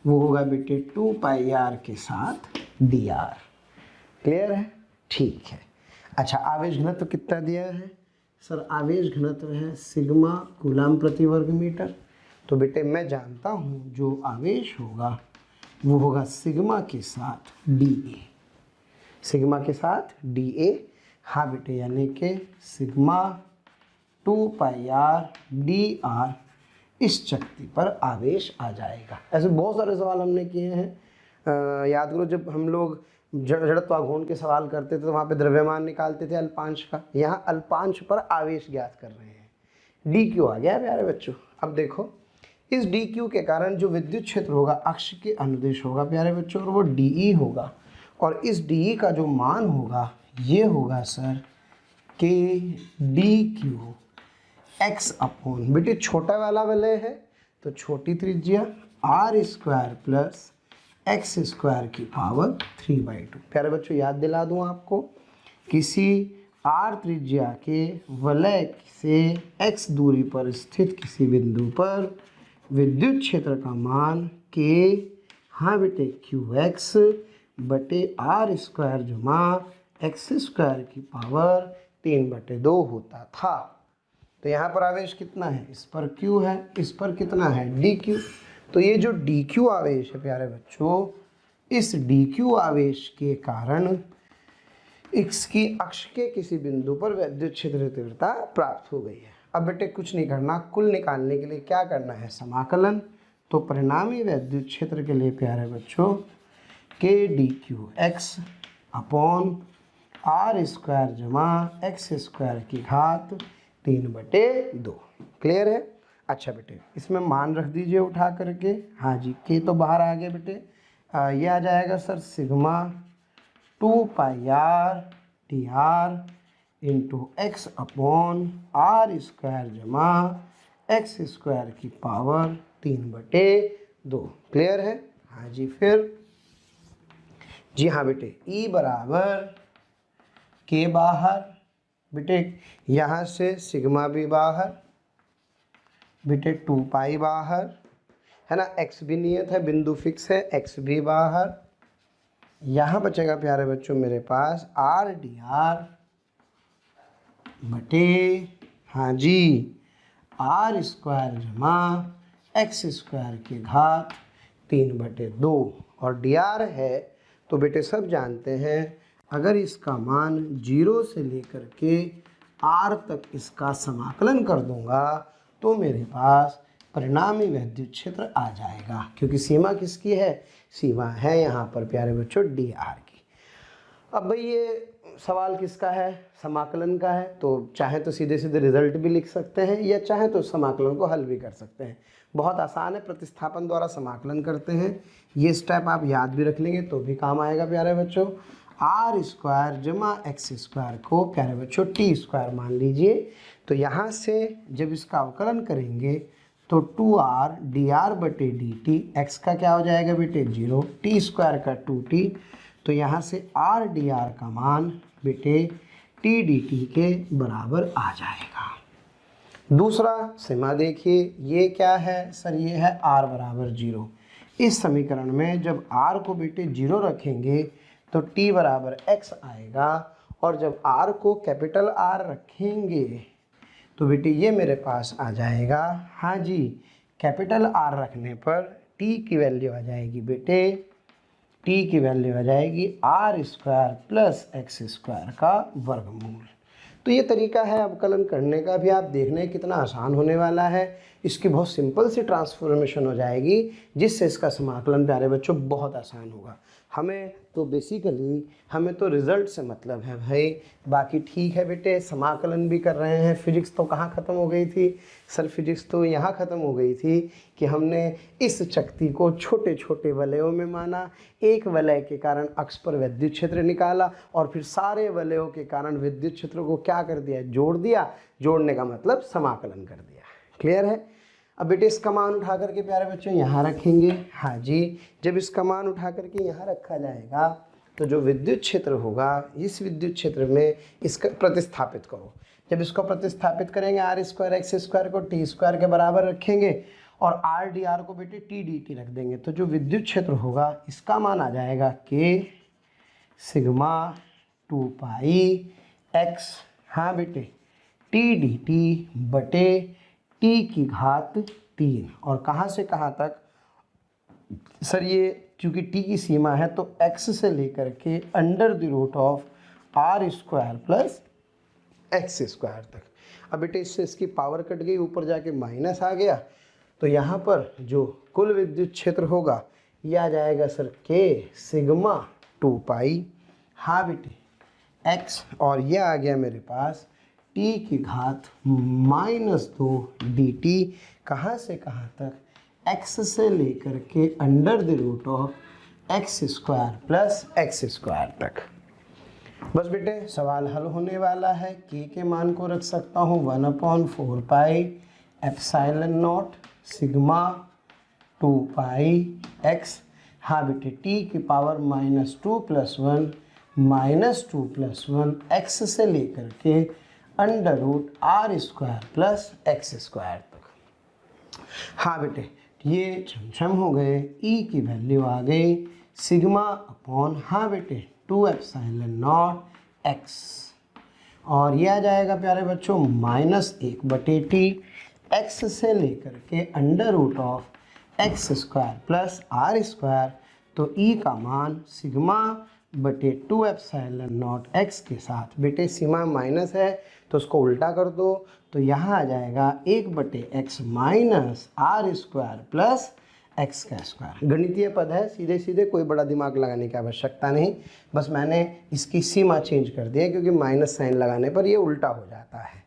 वो होगा बेटे 2 पाई r के साथ dr। क्लियर है, ठीक है। अच्छा आवेश घनत्व कितना दिया है सर, आवेश घनत्व है सिग्मा कूलम प्रति वर्ग मीटर। तो बेटे मैं जानता हूँ जो आवेश होगा वो होगा सिग्मा के साथ dA, सिग्मा के साथ dA। हाँ बेटे यानी कि सिग्मा 2 पाई r dr इस शक्ति पर आवेश आ जाएगा। ऐसे बहुत सारे सवाल हमने किए हैं। याद करो जब हम लोग जड़त्वाघूर्ण के सवाल करते थे तो वहाँ पे द्रव्यमान निकालते थे अल्पांश का, यहाँ अल्पांश पर आवेश ज्ञात कर रहे हैं। dq आ गया प्यारे बच्चों। अब देखो इस dq के कारण जो विद्युत क्षेत्र होगा अक्ष के अनुदिश होगा प्यारे बच्चों, और वो dE होगा, और इस dE का जो मान होगा ये होगा sir k dq x upon, बेटे छोटा वाला वलय है तो छोटी त्रिज्या r square plus x square की पावर 3/2। प्यारे बच्चों याद दिला दूँ आपको, किसी r त्रिज्या के वलय से x दूरी पर स्थित किसी बिंदु पर विद्युत क्षेत्र का मान k, हाँ बेटे qx बटे r स्क्वायर जमा x स्क्वायर की पावर 3/2 होता था। तो यहाँ पर आवेश कितना है, इस पर q है, इस पर कितना है dq। तो ये जो dq आवेश है प्यारे बच्चों, इस dq आवेश के कारण इसकी अक्ष के किसी बिंदु पर विद्युत क्षेत्र तीव्रता प्राप्त हो गई है। अब बेटे कुछ नहीं करना, कुल निकालने के लिए क्या करना है समाकलन। तो परिणामी विद्युत क्षेत्र के लिए प्यारे बच्चों k dq x upon r square जमा x स्क्वायर की घात 3/2। क्लियर है? अच्छा बेटे, इसमें मान रख दीजिए उठा करके। हाँ जी, के तो बाहर आ गए बेटे। ये आ जाएगा sir sigma 2πr dr into X upon R square जमा एक्स स्क्वायर की पावर 3/2। क्लियर है? हाँ जी। फिर जी हाँ बेटे, ई बराबर के बाहर बेटे, यहाँ से सिग्मा भी बाहर बेटे, 2π बाहर है ना, एक्स भी नियत है, बिंदु फिक्स है, एक्स भी बाहर। यहाँ बचेगा प्यारे बच्चों मेरे पास आर डी आर बटे, हाँ जी, आर स्क्वायर जमा एक्स स्क्वायर की घात 3/2। और डी आर है तो बेटे सब जानते हैं, अगर इसका मान 0 से लेकर के r तक इसका समाकलन कर दूंगा तो मेरे पास परिणामी विद्युत क्षेत्र आ जाएगा, क्योंकि सीमा किसकी है? सीमा है यहाँ पर प्यारे बच्चों डी आर की। अब भाई ये सवाल किसका है? समाकलन का है। तो चाहे तो सीधे सीधे रिजल्ट भी लिख सकते हैं या चाहे तो समाकलन को हल भी कर सकते हैं। बहुत आसान है, प्रतिस्थापन द्वारा समाकलन करते हैं। ये स्टेप आप याद भी रख लेंगे तो भी काम आएगा प्यारे बच्चों। आर स्क्वायर जमा एक्स स्क्वायर को प्यारे बच्चों टी स्क्वायर मान लीजिए। तो यहाँ से जब इसका अवकलन करेंगे तो 2r dr बटे dt, एक्स का क्या हो जाएगा बेटे 0, टी स्क्वायर का 2t, तो यहाँ से r dr का मान बेटे t dt के बराबर आ जाएगा। दूसरा सीमा देखिए, ये क्या है सर? ये है r बराबर 0। इस समीकरण में जब r को बेटे 0 रखेंगे तो t बराबर x आएगा, और जब r को कैपिटल R रखेंगे तो बेटे ये मेरे पास आ जाएगा, हाँ जी, कैपिटल R रखने पर t की वैल्यू आ जाएगी बेटे, t की वैल्यू आ जाएगी r square plus X square का वर्गमूल। तो ये तरीका है अवकलन करने का भी, आप देखने कितना आसान होने वाला है। इसकी बहुत सिंपल सी ट्रांसफॉर्मेशन हो जाएगी, जिससे इसका समाकलन प्यारे बच्चों बहुत आसान होगा। हमें तो बेसिकली तो रिज़ल्ट से मतलब है भाई, बाकी ठीक है बेटे। समाकलन भी कर रहे हैं। फिजिक्स तो कहाँ ख़त्म हो गई थी सर? फिजिक्स तो यहाँ ख़त्म हो गई थी कि हमने इस शक्ति को छोटे छोटे वलयों में माना, एक वलय के कारण अक्ष पर विद्युत क्षेत्र निकाला, और फिर सारे वलयों के कारण विद्युत क्षेत्र को क्या कर दिया? जोड़ दिया। जोड़ने का मतलब समाकलन कर दिया। क्लियर है? अब बेटे इसका मान उठा करके प्यारे बच्चों यहाँ रखेंगे। हाँ जी, जब इसका मान उठा करके यहाँ रखा जाएगा तो जो विद्युत क्षेत्र होगा, इस विद्युत क्षेत्र में इसका प्रतिस्थापित करो। जब इसको प्रतिस्थापित करेंगे आर स्क्वायर एक्स स्क्वायर को टी स्क्वायर के बराबर रखेंगे और आर डी आर को बेटे टी डी टी रख देंगे, तो जो विद्युत क्षेत्र होगा इसका मान आ जाएगा के सिग्मा 2π एक्स, हाँ बेटे, टी डी टी बटे टी की घात 3। और कहाँ से कहाँ तक सर? ये क्योंकि टी की सीमा है तो x से लेकर के √r² प्लस एक्स स्क्वायर तक। अब बेटे इससे इसकी पावर कट गई, ऊपर जाके माइनस आ गया, तो यहाँ पर जो कुल विद्युत क्षेत्र होगा ये आ जाएगा सर के सिग्मा 2π, हाँ बेटे, x, और ये आ गया मेरे पास t की घात -2 dt। कहाँ से कहाँ तक? x से लेकर के √x² प्लस एक्स स्क्वायर तक। बस बेटे सवाल हल होने वाला है। के मान को रख सकता हूँ 1/4π ε0 सिग्मा 2π x, हाँ बेटे, t की पावर -2 + 1 -2 + 1 x से लेकर के √r² प्लस एक्स स्क्वायर तक। हाँ बेटे ये छमछम हो गए। ई की वैल्यू आ गई सिग्मा अपॉन, हाँ बेटे, 2ε0 x, और ये आ जाएगा प्यारे बच्चों -1/t x से लेकर के √x² प्लस r²। तो ई का मान सिग्मा बटे 2ε0 x के साथ, बेटे सीमा माइनस है तो उसको उल्टा कर दो, तो यहाँ आ जाएगा 1/x minus r² plus x का स्क्वायर। गणितीय पद है, सीधे सीधे, कोई बड़ा दिमाग लगाने की आवश्यकता नहीं। बस मैंने इसकी सीमा चेंज कर दी है क्योंकि माइनस साइन लगाने पर ये उल्टा हो जाता है।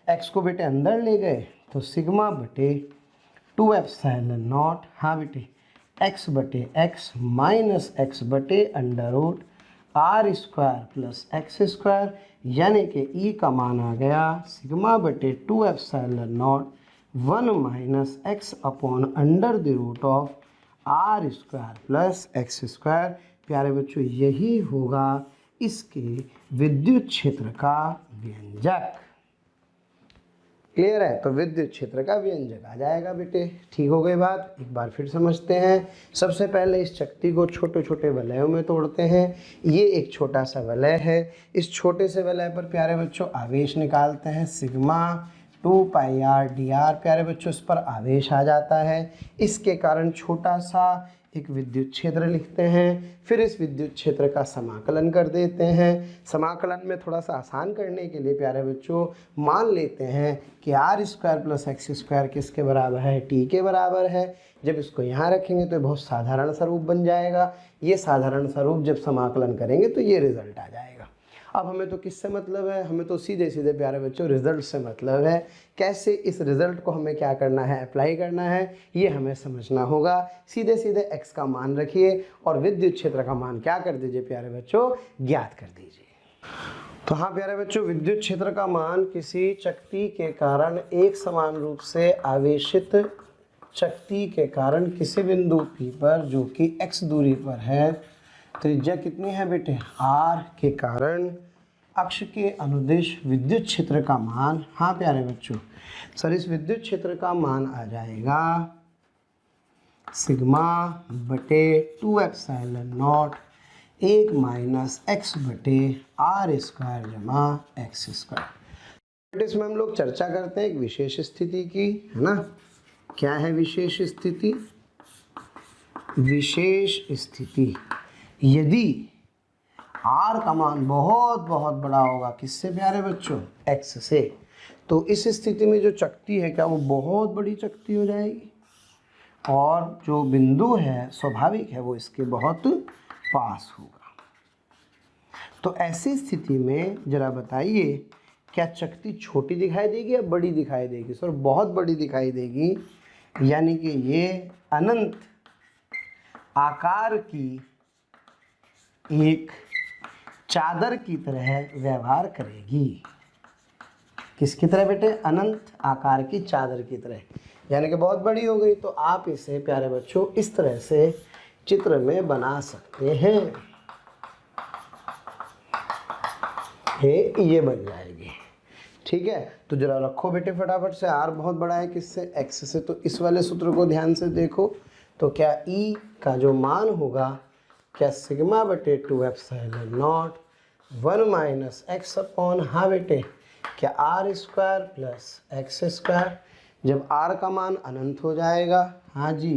x को बेटे अंदर ले गए तो सिग्मा बटे 2 एप्सिलॉन नॉट, हाँ बेटे x बटे x माइनस x बटे under root R square plus X square, यानी कि ई का मान आ गया सिग्मा बटे 2 epsilon not 1 minus X upon under the root of R square plus X square. प्यारे बच्चों यही होगा इसके विद्युत क्षेत्र का व्यंजक। क्लियर है? तो विद्युत क्षेत्र का व्यंजक आ जाएगा बेटे। ठीक हो गई बात? एक बार फिर समझते हैं। सबसे पहले इस चक्ति को छोटे छोटे वलयों में तोड़ते हैं। ये एक छोटा सा वलय है। इस छोटे से वलय पर प्यारे बच्चों आवेश निकालते हैं, सिग्मा 2 पाई आर डी आर। प्यारे बच्चों इस पर आवेश आ जाता है, इसके कारण छोटा सा एक विद्युत क्षेत्र लिखते हैं। फिर इस विद्युत क्षेत्र का समाकलन कर देते हैं। समाकलन में थोड़ा सा आसान करने के लिए प्यारे बच्चों मान लेते हैं कि R square plus X square किसके बराबर है? टी के बराबर है। जब इसको यहाँ रखेंगे तो बहुत साधारण स्वरूप बन जाएगा। ये साधारण स्वरूप जब समाकलन करेंगे तो ये रिजल्ट आ जाएगा। अब हमें तो किससे मतलब है? हमें तो सीधे सीधे प्यारे बच्चों रिजल्ट से मतलब है। कैसे इस रिजल्ट को हमें क्या करना है? अप्लाई करना है, ये हमें समझना होगा। सीधे सीधे x का मान रखिए और विद्युत क्षेत्र का मान क्या कर दीजिए प्यारे बच्चों? ज्ञात कर दीजिए। तो हाँ प्यारे बच्चों, विद्युत क्षेत्र का मान किसी चक्ति के कारण एक समान रूप से आवेशित चक्ति के कारण किसी बिंदु P पर जो कि x दूरी पर है, त्रिज्या कितनी है बेटे? r के कारण अक्ष के अनुदिश विद्युत क्षेत्र का मान, हाँ प्यारे बच्चों सर इस विद्युत क्षेत्र का मान आ जाएगा सिग्मा बटे 2 एप्सिलॉन नॉट 1 माइनस x बटे आर स्क्वायर जमा एक्स स्क्वायर। इसमें हम लोग चर्चा करते हैं एक विशेष स्थिति की, है ना? क्या है विशेष स्थिति? विशेष स्थिति यदि r का मान बहुत बहुत बड़ा होगा, किससे प्यारे बच्चों? x से, तो इस स्थिति में जो चक्ति है क्या वो बहुत बड़ी चक्ति हो जाएगी और जो बिंदु है स्वाभाविक है वो इसके बहुत पास होगा। तो ऐसी स्थिति में जरा बताइए क्या चक्ति छोटी दिखाई देगी या बड़ी दिखाई देगी? सर बहुत बड़ी दिखाई देगी, यानी कि ये अनंत आकार की एक चादर की तरह व्यवहार करेगी। किसकी तरह बेटे? अनंत आकार की चादर की तरह, यानी कि बहुत बड़ी हो गई। तो आप इसे प्यारे बच्चों इस तरह से चित्र में बना सकते हैं। ये बन जाएगी। ठीक है, तो जरा रखो बेटे फटाफट से। r बहुत बड़ा है किससे? x से। तो इस वाले सूत्र को ध्यान से देखो। तो क्या E का जो मान होगा क्या सिग्मा बटे 2 epsilon not 1 minus X upon, हाँ बेटे क्या R square plus X square. जब r का मान अनंत हो जाएगा, हाँ जी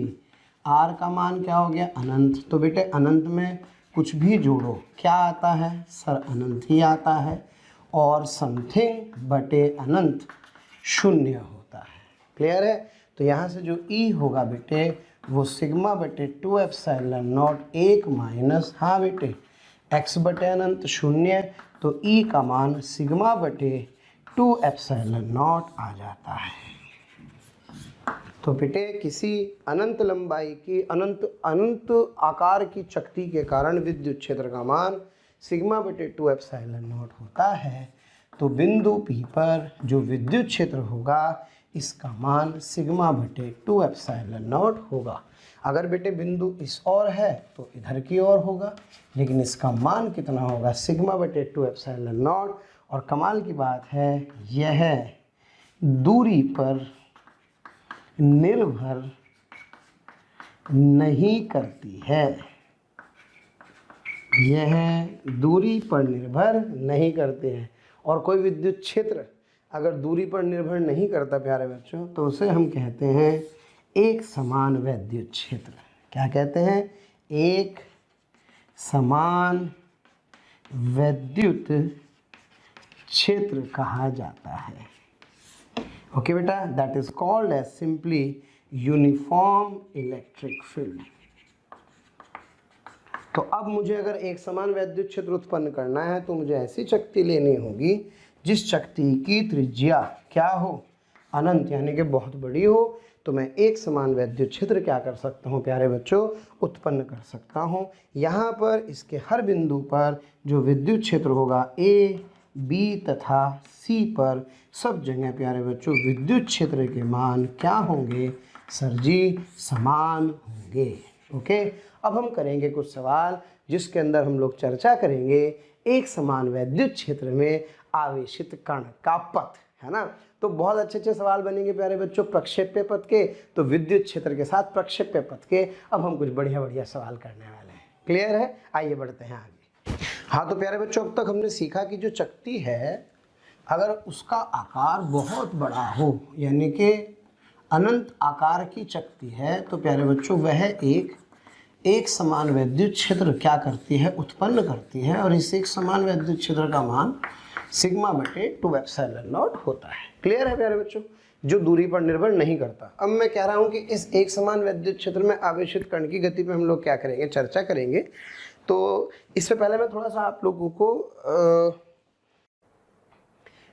r का मान क्या हो गया? अनंत। तो बेटे अनंत में कुछ भी जोड़ो क्या आता है? सर अनंत ही आता है। और समथिंग बटे अनंत शून्य होता है। क्लियर है? तो यहाँ से जो E होगा बेटे वो सिग्मा बटे 2 एप्सिलॉन नॉट 1 माइनस, हाँ बेटे x बटे अनंत शून्य। तो E का मान सिग्मा बटे 2 एप्सिलॉन नॉट आ जाता है। तो बेटे किसी अनंत लंबाई की अनंत आकार की चक्ति के कारण विद्युत क्षेत्र का मान सिग्मा बटे 2 एप्सिलॉन नॉट होता है। तो बिंदु P पर जो विद्युत क्षेत्र होगा इसका मान सिग्मा बटे 2 एप्सिलॉन नॉट होगा। अगर बेटे बिंदु इस ओर है तो इधर की ओर होगा, लेकिन इसका मान कितना होगा? सिग्मा बटे 2 एप्सिलॉन नॉट। और कमाल की बात है यह दूरी पर निर्भर नहीं करती है। यह दूरी पर निर्भर नहीं करते हैं। और कोई विद्युत क्षेत्र अगर दूरी पर निर्भर नहीं करता प्यारे बच्चों तो उसे हम कहते हैं एक समान विद्युत क्षेत्र। क्या कहते हैं? एक समान विद्युत क्षेत्र कहा जाता है। ओके बेटा, that is called as simply uniform electric field. तो अब मुझे अगर एक समान विद्युत क्षेत्र उत्पन्न करना है तो मुझे ऐसी चक्ति लेनी होगी जिस चकती की त्रिज्या क्या हो, अनंत यानी कि बहुत बड़ी हो, तो मैं एक समान वैद्युत क्षेत्र क्या कर सकता हूँ प्यारे बच्चों, उत्पन्न कर सकता हूँ। यहाँ पर इसके हर बिंदु पर जो विद्युत क्षेत्र होगा ए, बी तथा सी पर सब जगह प्यारे बच्चों विद्युत क्षेत्र के मान क्या होंगे सर जी, समान होंगे। ओके, अब हम करेंगे कुछ सवाल जिसके अंदर हम लोग चर्चा करेंगे एक समान वैद्युत क्षेत्र में आवेशित कण का पथ, है ना। तो बहुत अच्छे अच्छे सवाल बनेंगे प्यारे बच्चों प्रक्षेप्य पथ के, तो विद्युत क्षेत्र के साथ प्रक्षेप्य पथ के अब हम कुछ बढ़िया बढ़िया सवाल करने वाले हैं। क्लियर है, आइए बढ़ते हैं आगे। हाँ तो प्यारे बच्चों अब तक हमने सीखा कि जो चकती है अगर उसका आकार बहुत बड़ा हो यानी कि अनंत आकार की चकती है तो प्यारे बच्चों वह एक समान वैद्युत क्षेत्र क्या करती है, उत्पन्न करती है, और इस एक समान वैद्युत क्षेत्र का मान सिग्मा बटे 2 एप्सिलॉन नॉट होता है। क्लियर है प्यारे बच्चों, जो दूरी पर निर्भर नहीं करता। अब मैं कह रहा हूं कि इस एक समान वैद्युत क्षेत्र में आवेशित कण की गति पे हम लोग क्या करेंगे, चर्चा करेंगे। तो इससे पहले मैं थोड़ा सा आप लोगों को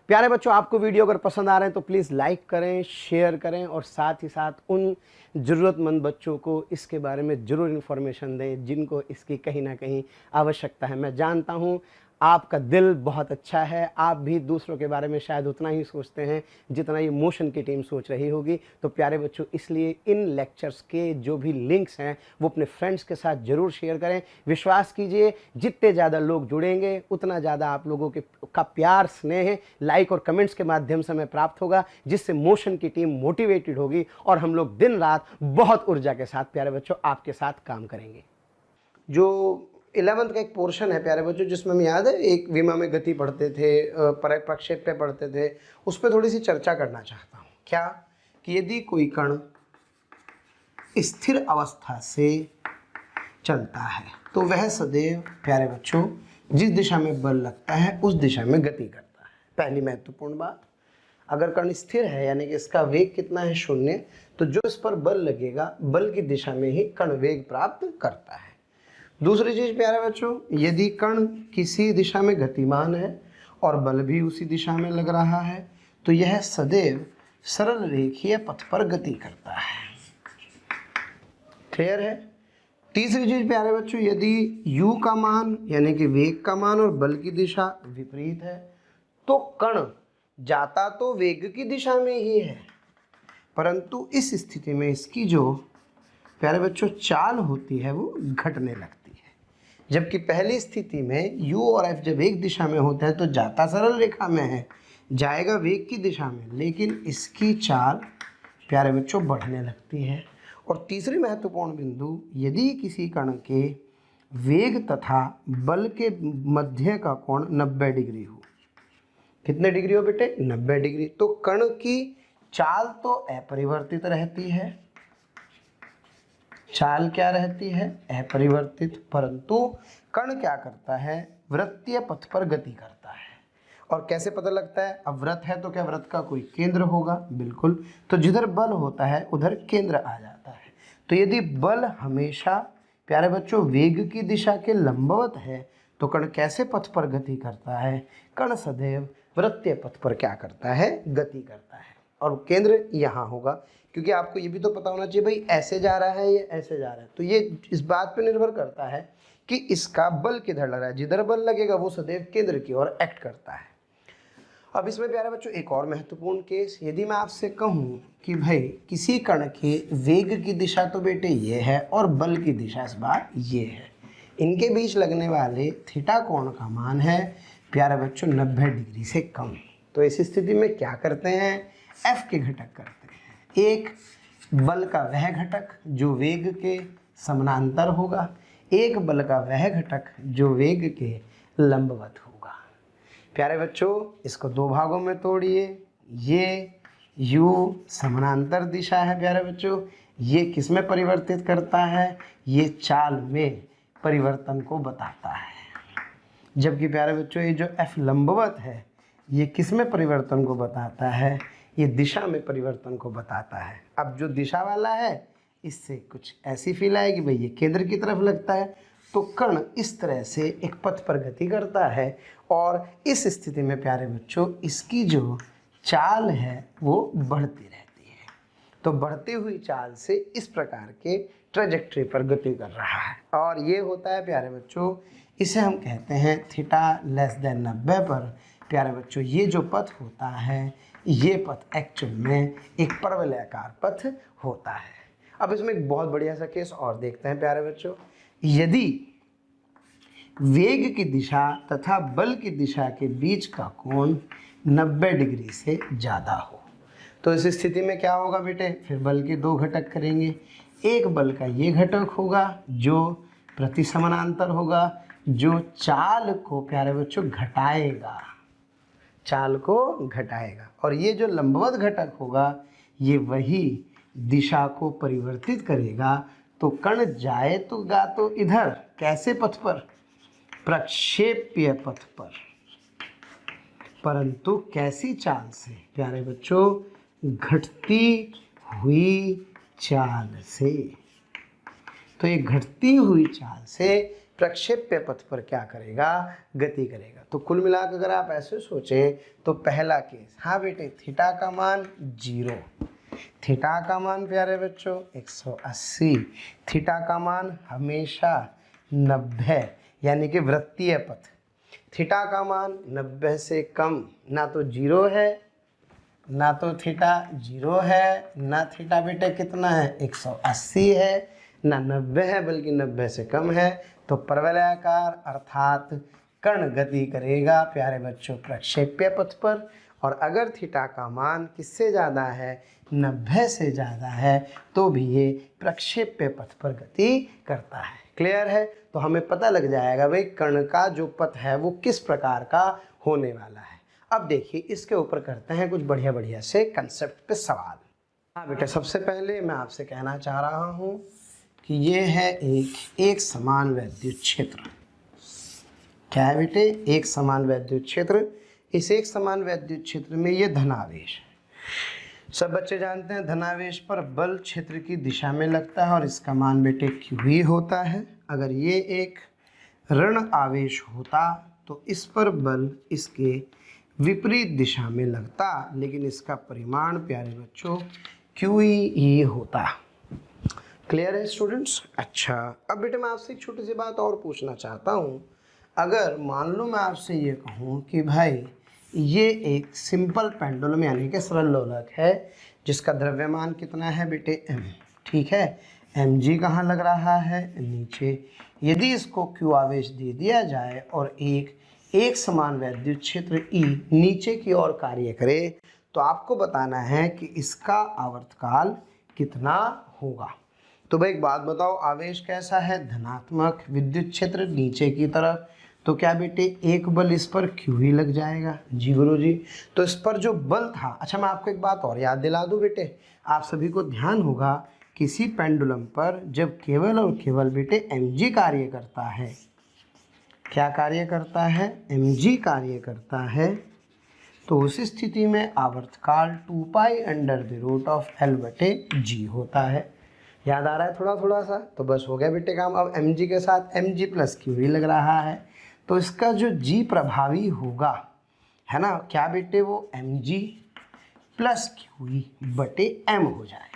प्यारे बच्चों आपको वीडियो अगर पसंद आ रहे हैं तो प्लीज़ लाइक करें, शेयर करें और साथ ही साथ उन ज़रूरतमंद बच्चों को इसके बारे में ज़रूर इन्फॉर्मेशन दें जिनको इसकी कहीं ना कहीं आवश्यकता है। मैं जानता हूं आपका दिल बहुत अच्छा है, आप भी दूसरों के बारे में शायद उतना ही सोचते हैं जितना ये मोशन की टीम सोच रही होगी। तो प्यारे बच्चों इसलिए इन लेक्चर्स के जो भी लिंक्स हैं वो अपने फ्रेंड्स के साथ ज़रूर शेयर करें। विश्वास कीजिए जितने ज़्यादा लोग जुड़ेंगे उतना ज़्यादा आप लोगों का प्यार, स्नेह, लाइक और कमेंट्स के माध्यम से हमें प्राप्त होगा, जिससे मोशन की टीम मोटिवेटेड होगी और हम लोग दिन रात बहुत ऊर्जा के साथ प्यारे बच्चों आपके साथ काम करेंगे। जो 11th का एक पोर्शन है प्यारे बच्चों जिसमें हमें याद है एक विमा में गति पढ़ते थे, प्रक्षेप्य पढ़ते थे, उस पर थोड़ी सी चर्चा करना चाहता हूँ। क्या कि यदि कोई कण स्थिर अवस्था से चलता है तो वह सदैव प्यारे बच्चों जिस दिशा में बल लगता है उस दिशा में गति करता है। पहली महत्वपूर्ण बात, अगर कण स्थिर है यानी कि इसका वेग कितना है 0, तो जो इस पर बल लगेगा बल की दिशा में ही कण वेग प्राप्त करता है। दूसरी चीज प्यारे बच्चों, यदि कण किसी दिशा में गतिमान है और बल भी उसी दिशा में लग रहा है तो यह सदैव सरल रेखीय पथ पर गति करता है। क्लियर है। तीसरी चीज प्यारे बच्चों, यदि u का मान यानी कि वेग का मान और बल की दिशा विपरीत है तो कण जाता तो वेग की दिशा में ही है, परंतु इस स्थिति में इसकी जो प्यारे बच्चों चाल होती है वो घटने लगती है। जबकि पहली स्थिति में u और f जब एक दिशा में होता है तो जाता सरल रेखा में है, जाएगा वेग की दिशा में, लेकिन इसकी चाल प्यारे बच्चों बढ़ने लगती है। और तीसरी महत्वपूर्ण बिंदु, यदि किसी कण के वेग तथा बल के मध्य का कोण 90 डिग्री हो, कितने डिग्री हो बेटे 90 डिग्री, तो कण की चाल तो अपरिवर्तित रहती है, चाल क्या रहती है अपरिवर्तित, परंतु कण क्या करता है वृत्तीय पथ पर गति करता है। और कैसे पता लगता है, अब वृत्त है तो क्या वृत्त का कोई केंद्र होगा, बिल्कुल, तो जिधर बल होता है उधर केंद्र आ जाता है। तो यदि बल हमेशा प्यारे बच्चों वेग की दिशा के लंबवत है तो कण कैसे पथ पर गति करता है, कण सदैव वृत्तीय पथ पर क्या करता है गति करता है, और केंद्र यहाँ होगा। क्योंकि आपको ये भी तो पता होना चाहिए भाई ऐसे जा रहा है ये ऐसे जा रहा है, तो ये इस बात पे निर्भर करता है कि इसका बल किधर लग रहा है, जिधर बल लगेगा वो सदैव केंद्र की ओर एक्ट करता है। अब इसमें प्यारे बच्चों एक और महत्वपूर्ण केस, यदि मैं आपसे कहूँ कि भाई किसी कण के वेग की दिशा तो बेटे ये है और बल की दिशा इस बार ये है, इनके बीच लगने वाले थीटा कोण का मान है प्यारे बच्चों 90 डिग्री से कम। तो इस स्थिति में क्या करते हैं, एफ के घटक करते हैं। एक बल का वह घटक जो वेग के समानांतर होगा, एक बल का वह घटक जो वेग के लंबवत होगा। प्यारे बच्चों इसको दो भागों में तोड़िए, ये u समानांतर दिशा है प्यारे बच्चों, ये किस में परिवर्तित करता है, ये चाल में परिवर्तन को बताता है। जबकि प्यारे बच्चों ये जो f लंबवत है ये किस में परिवर्तन को बताता है, ये दिशा में परिवर्तन को बताता है। अब जो दिशा वाला है इससे कुछ ऐसी फील आएगी भाई ये केंद्र की तरफ लगता है, तो कण इस तरह से एक पथ पर गति करता है और इस स्थिति में प्यारे बच्चों इसकी जो चाल है वो बढ़ती रहती है। तो बढ़ती हुई चाल से इस प्रकार के ट्रेजेक्ट्री पर गति कर रहा है और ये होता है प्यारे बच्चों, इसे हम कहते हैं थीटा लेस देन 90 पर प्यारे बच्चों ये जो पथ होता है ये पथ एक्चुअल में एक परवलयाकार पथ होता है। अब इसमें एक बहुत बढ़िया सा केस और देखते हैं प्यारे बच्चों, यदि वेग की दिशा तथा बल की दिशा के बीच का कोण 90 डिग्री से ज़्यादा हो तो इस स्थिति में क्या होगा बेटे, फिर बल के दो घटक करेंगे। एक बल का ये घटक होगा जो प्रति समानांतर होगा, जो चाल को प्यारे बच्चों घटाएगा, चाल को घटाएगा, और ये जो लंबवत घटक होगा ये वही दिशा को परिवर्तित करेगा। तो कण जाए तो इधर कैसे पथ पर, प्रक्षेप्य पथ पर, परंतु कैसी चाल से प्यारे बच्चों, घटती हुई चाल से। तो ये घटती हुई चाल से प्रक्षेप्य पथ पर क्या करेगा, गति करेगा। तो कुल मिलाकर अगर आप ऐसे सोचें तो पहला केस, हाँ बेटे थीटा का मान 0, थीटा का मान प्यारे बच्चों 180, थीटा का मान हमेशा 90 यानी कि वृत्तीय पथ, थीटा का मान 90 से कम, ना तो 0 है ना तो थीटा 0 है, ना थीटा बेटे कितना है 180 है, ना 90 है बल्कि 90 से कम है। तो परवलयाकार अर्थात कण गति करेगा प्यारे बच्चों प्रक्षेप्य पथ पर, और अगर थीटा का मान किससे ज़्यादा है 90 से ज़्यादा है तो भी ये प्रक्षेप्य पथ पर गति करता है। क्लियर है? तो हमें पता लग जाएगा भाई कण का जो पथ है वो किस प्रकार का होने वाला है। अब देखिए इसके ऊपर करते हैं कुछ बढ़िया बढ़िया से कंसेप्ट पे सवाल। हाँ बेटा, सबसे पहले मैं आपसे कहना चाह रहा हूँ कि ये है एक समान वैद्युत क्षेत्र। क्या है बेटे? एक समान वैद्युत क्षेत्र। इस एक समान वैद्युत क्षेत्र में ये धनावेश है। सब बच्चे जानते हैं धनावेश पर बल क्षेत्र की दिशा में लगता है और इसका मान बेटे Q ही होता है। अगर ये एक ऋण आवेश होता तो इस पर बल इसके विपरीत दिशा में लगता, लेकिन इसका परिमाण प्यारे बच्चों Q ही होता। क्लियर है स्टूडेंट्स? अच्छा, अब बेटे मैं आपसे एक छोटी सी बात और पूछना चाहता हूँ। अगर मान लो मैं आपसे ये कहूँ कि भाई ये एक सिंपल पेंडुलम यानी कि सरल लोलक है जिसका द्रव्यमान कितना है बेटे m, ठीक है, mg कहाँ लग रहा है? नीचे। यदि इसको q आवेश दे दिया जाए और एक समान वैद्युत क्षेत्र E नीचे की ओर कार्य करे तो आपको बताना है कि इसका आवर्तकाल कितना होगा। तो भाई एक बात बताओ, आवेश कैसा है? धनात्मक, विद्युत क्षेत्र नीचे की तरफ, तो क्या बेटे एक बल इस पर Q ही लग जाएगा? जी गुरु जी। तो इस पर जो बल था, अच्छा मैं आपको एक बात और याद दिला दूं बेटे, आप सभी को ध्यान होगा किसी पेंडुलम पर जब केवल और केवल बेटे mg कार्य करता है, क्या कार्य करता है? mg कार्य करता है, तो उस स्थिति में आवर्तकाल 2 pi under the root of L बटे G होता है। याद आ रहा है थोड़ा सा? तो बस हो गया बेटे काम। अब mg के साथ mg प्लस Q ही लग रहा है, तो इसका जो G प्रभावी होगा है ना, क्या बेटे, वो mg प्लस Q बटे m हो जाएगा।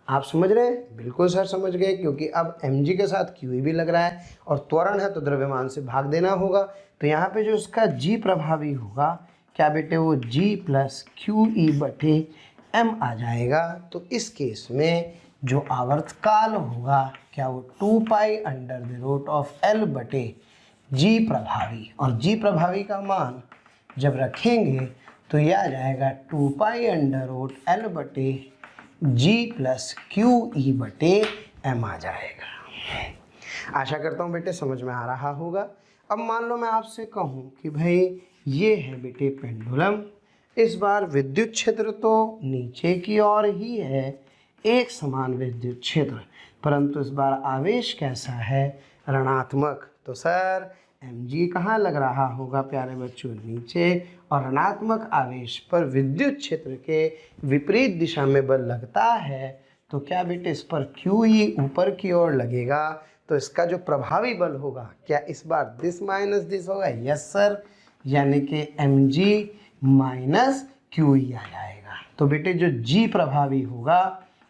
आप समझ रहे हैं? बिल्कुल सर समझ गए, क्योंकि अब mg के साथ Q भी लग रहा है और त्वरण है तो द्रव्यमान से भाग देना होगा। तो यहाँ पे जो इसका G प्रभावी होगा क्या बेटे, वो G प्लस QE बटे m आ जाएगा। तो इस केस में जो आवर्तकाल होगा क्या, वो 2 pi under the root of L बटे G प्रभावी, और G प्रभावी का मान जब रखेंगे तो यह आ जाएगा 2 पाई अंडर रूट L बटे G प्लस QE बटे m आ जाएगा। आशा करता हूँ बेटे समझ में आ रहा होगा। अब मान लो मैं आपसे कहूँ कि भाई ये है बेटे पेंडुलम, इस बार विद्युत क्षेत्र तो नीचे की ओर ही है, एक समान विद्युत क्षेत्र, परंतु इस बार आवेश कैसा है? ऋणात्मक। तो सर mg कहाँ लग रहा होगा प्यारे बच्चों? नीचे, और ऋणात्मक आवेश पर विद्युत क्षेत्र के विपरीत दिशा में बल लगता है, तो क्या बेटे इस पर Q ही ऊपर की ओर लगेगा। तो इसका जो प्रभावी बल होगा क्या इस बार दिस माइनस दिस होगा, यस सर, यानी कि mg माइनस QE आ जाएगा। तो बेटे जो g प्रभावी होगा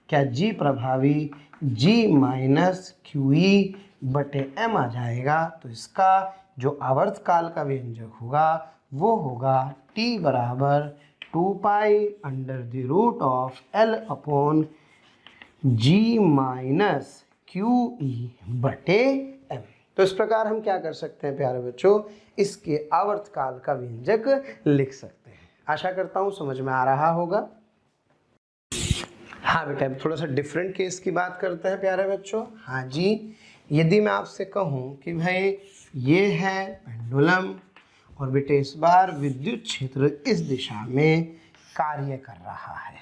क्या g प्रभावी g माइनस QE बटे m आ जाएगा। तो इसका जो आवर्तकाल का व्यंजक होगा वो होगा t बराबर 2 pi under the root of l upon g minus QE बटे m। तो इस प्रकार हम क्या कर सकते हैं प्यारे बच्चों, इसके आवर्तकाल का व्यंजक लिख सकते हैं। आशा करता हूँ समझ में आ रहा होगा। हाँ बेटा, अब थोड़ा सा डिफरेंट केस की बात करते हैं प्यारे बच्चों। हाँ जी, यदि मैं आपसे कहूँ कि भाई ये है पेंडुलम और बेटे इस बार विद्युत क्षेत्र इस दिशा में कार्य कर रहा है,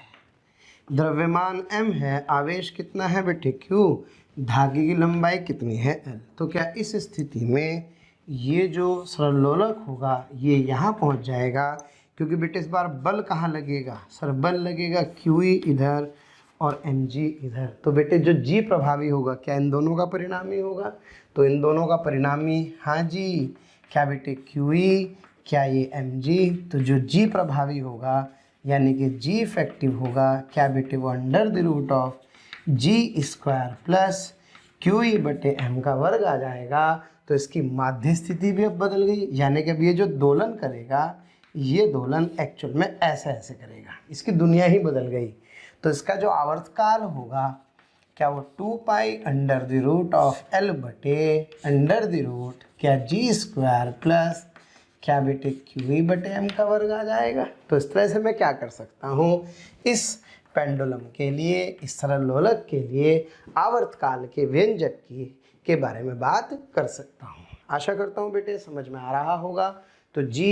द्रव्यमान m है, आवेश कितना है बेटे q, धागे की लंबाई कितनी है l। तो क्या इस स्थिति में ये जो सरलोलक होगा ये यहाँ पहुँच जाएगा, क्योंकि बेटे इस बार बल कहाँ लगेगा सर, बल लगेगा QE इधर और mg इधर। तो बेटे जो g प्रभावी होगा क्या इन दोनों का परिणामी होगा, तो इन दोनों का परिणामी, हाँ जी, क्या बेटे QE, क्या ये mg। तो जो g प्रभावी होगा यानी कि g इफेक्टिव होगा क्या बेटे वो under the root of g square plus QE बटे m का वर्ग आ जाएगा। तो इसकी माध्य स्थिति भी अब बदल गई, यानी कि अब ये जो दोलन करेगा ये दोलन एक्चुअल में ऐसे ऐसे करेगा, इसकी दुनिया ही बदल गई। तो इसका जो आवर्तकाल होगा क्या वो 2 pi under the root of l बटे अंडर द रूट क्या g स्क्वायर प्लस क्या बेटे QE बटे m का वर्ग आ जाएगा। तो इस तरह से मैं क्या कर सकता हूँ, इस पेंडुलम के लिए, इस सरल लोलक के लिए आवर्तकाल के व्यंजक के बारे में बात कर सकता हूँ। आशा करता हूँ बेटे समझ में आ रहा होगा। तो g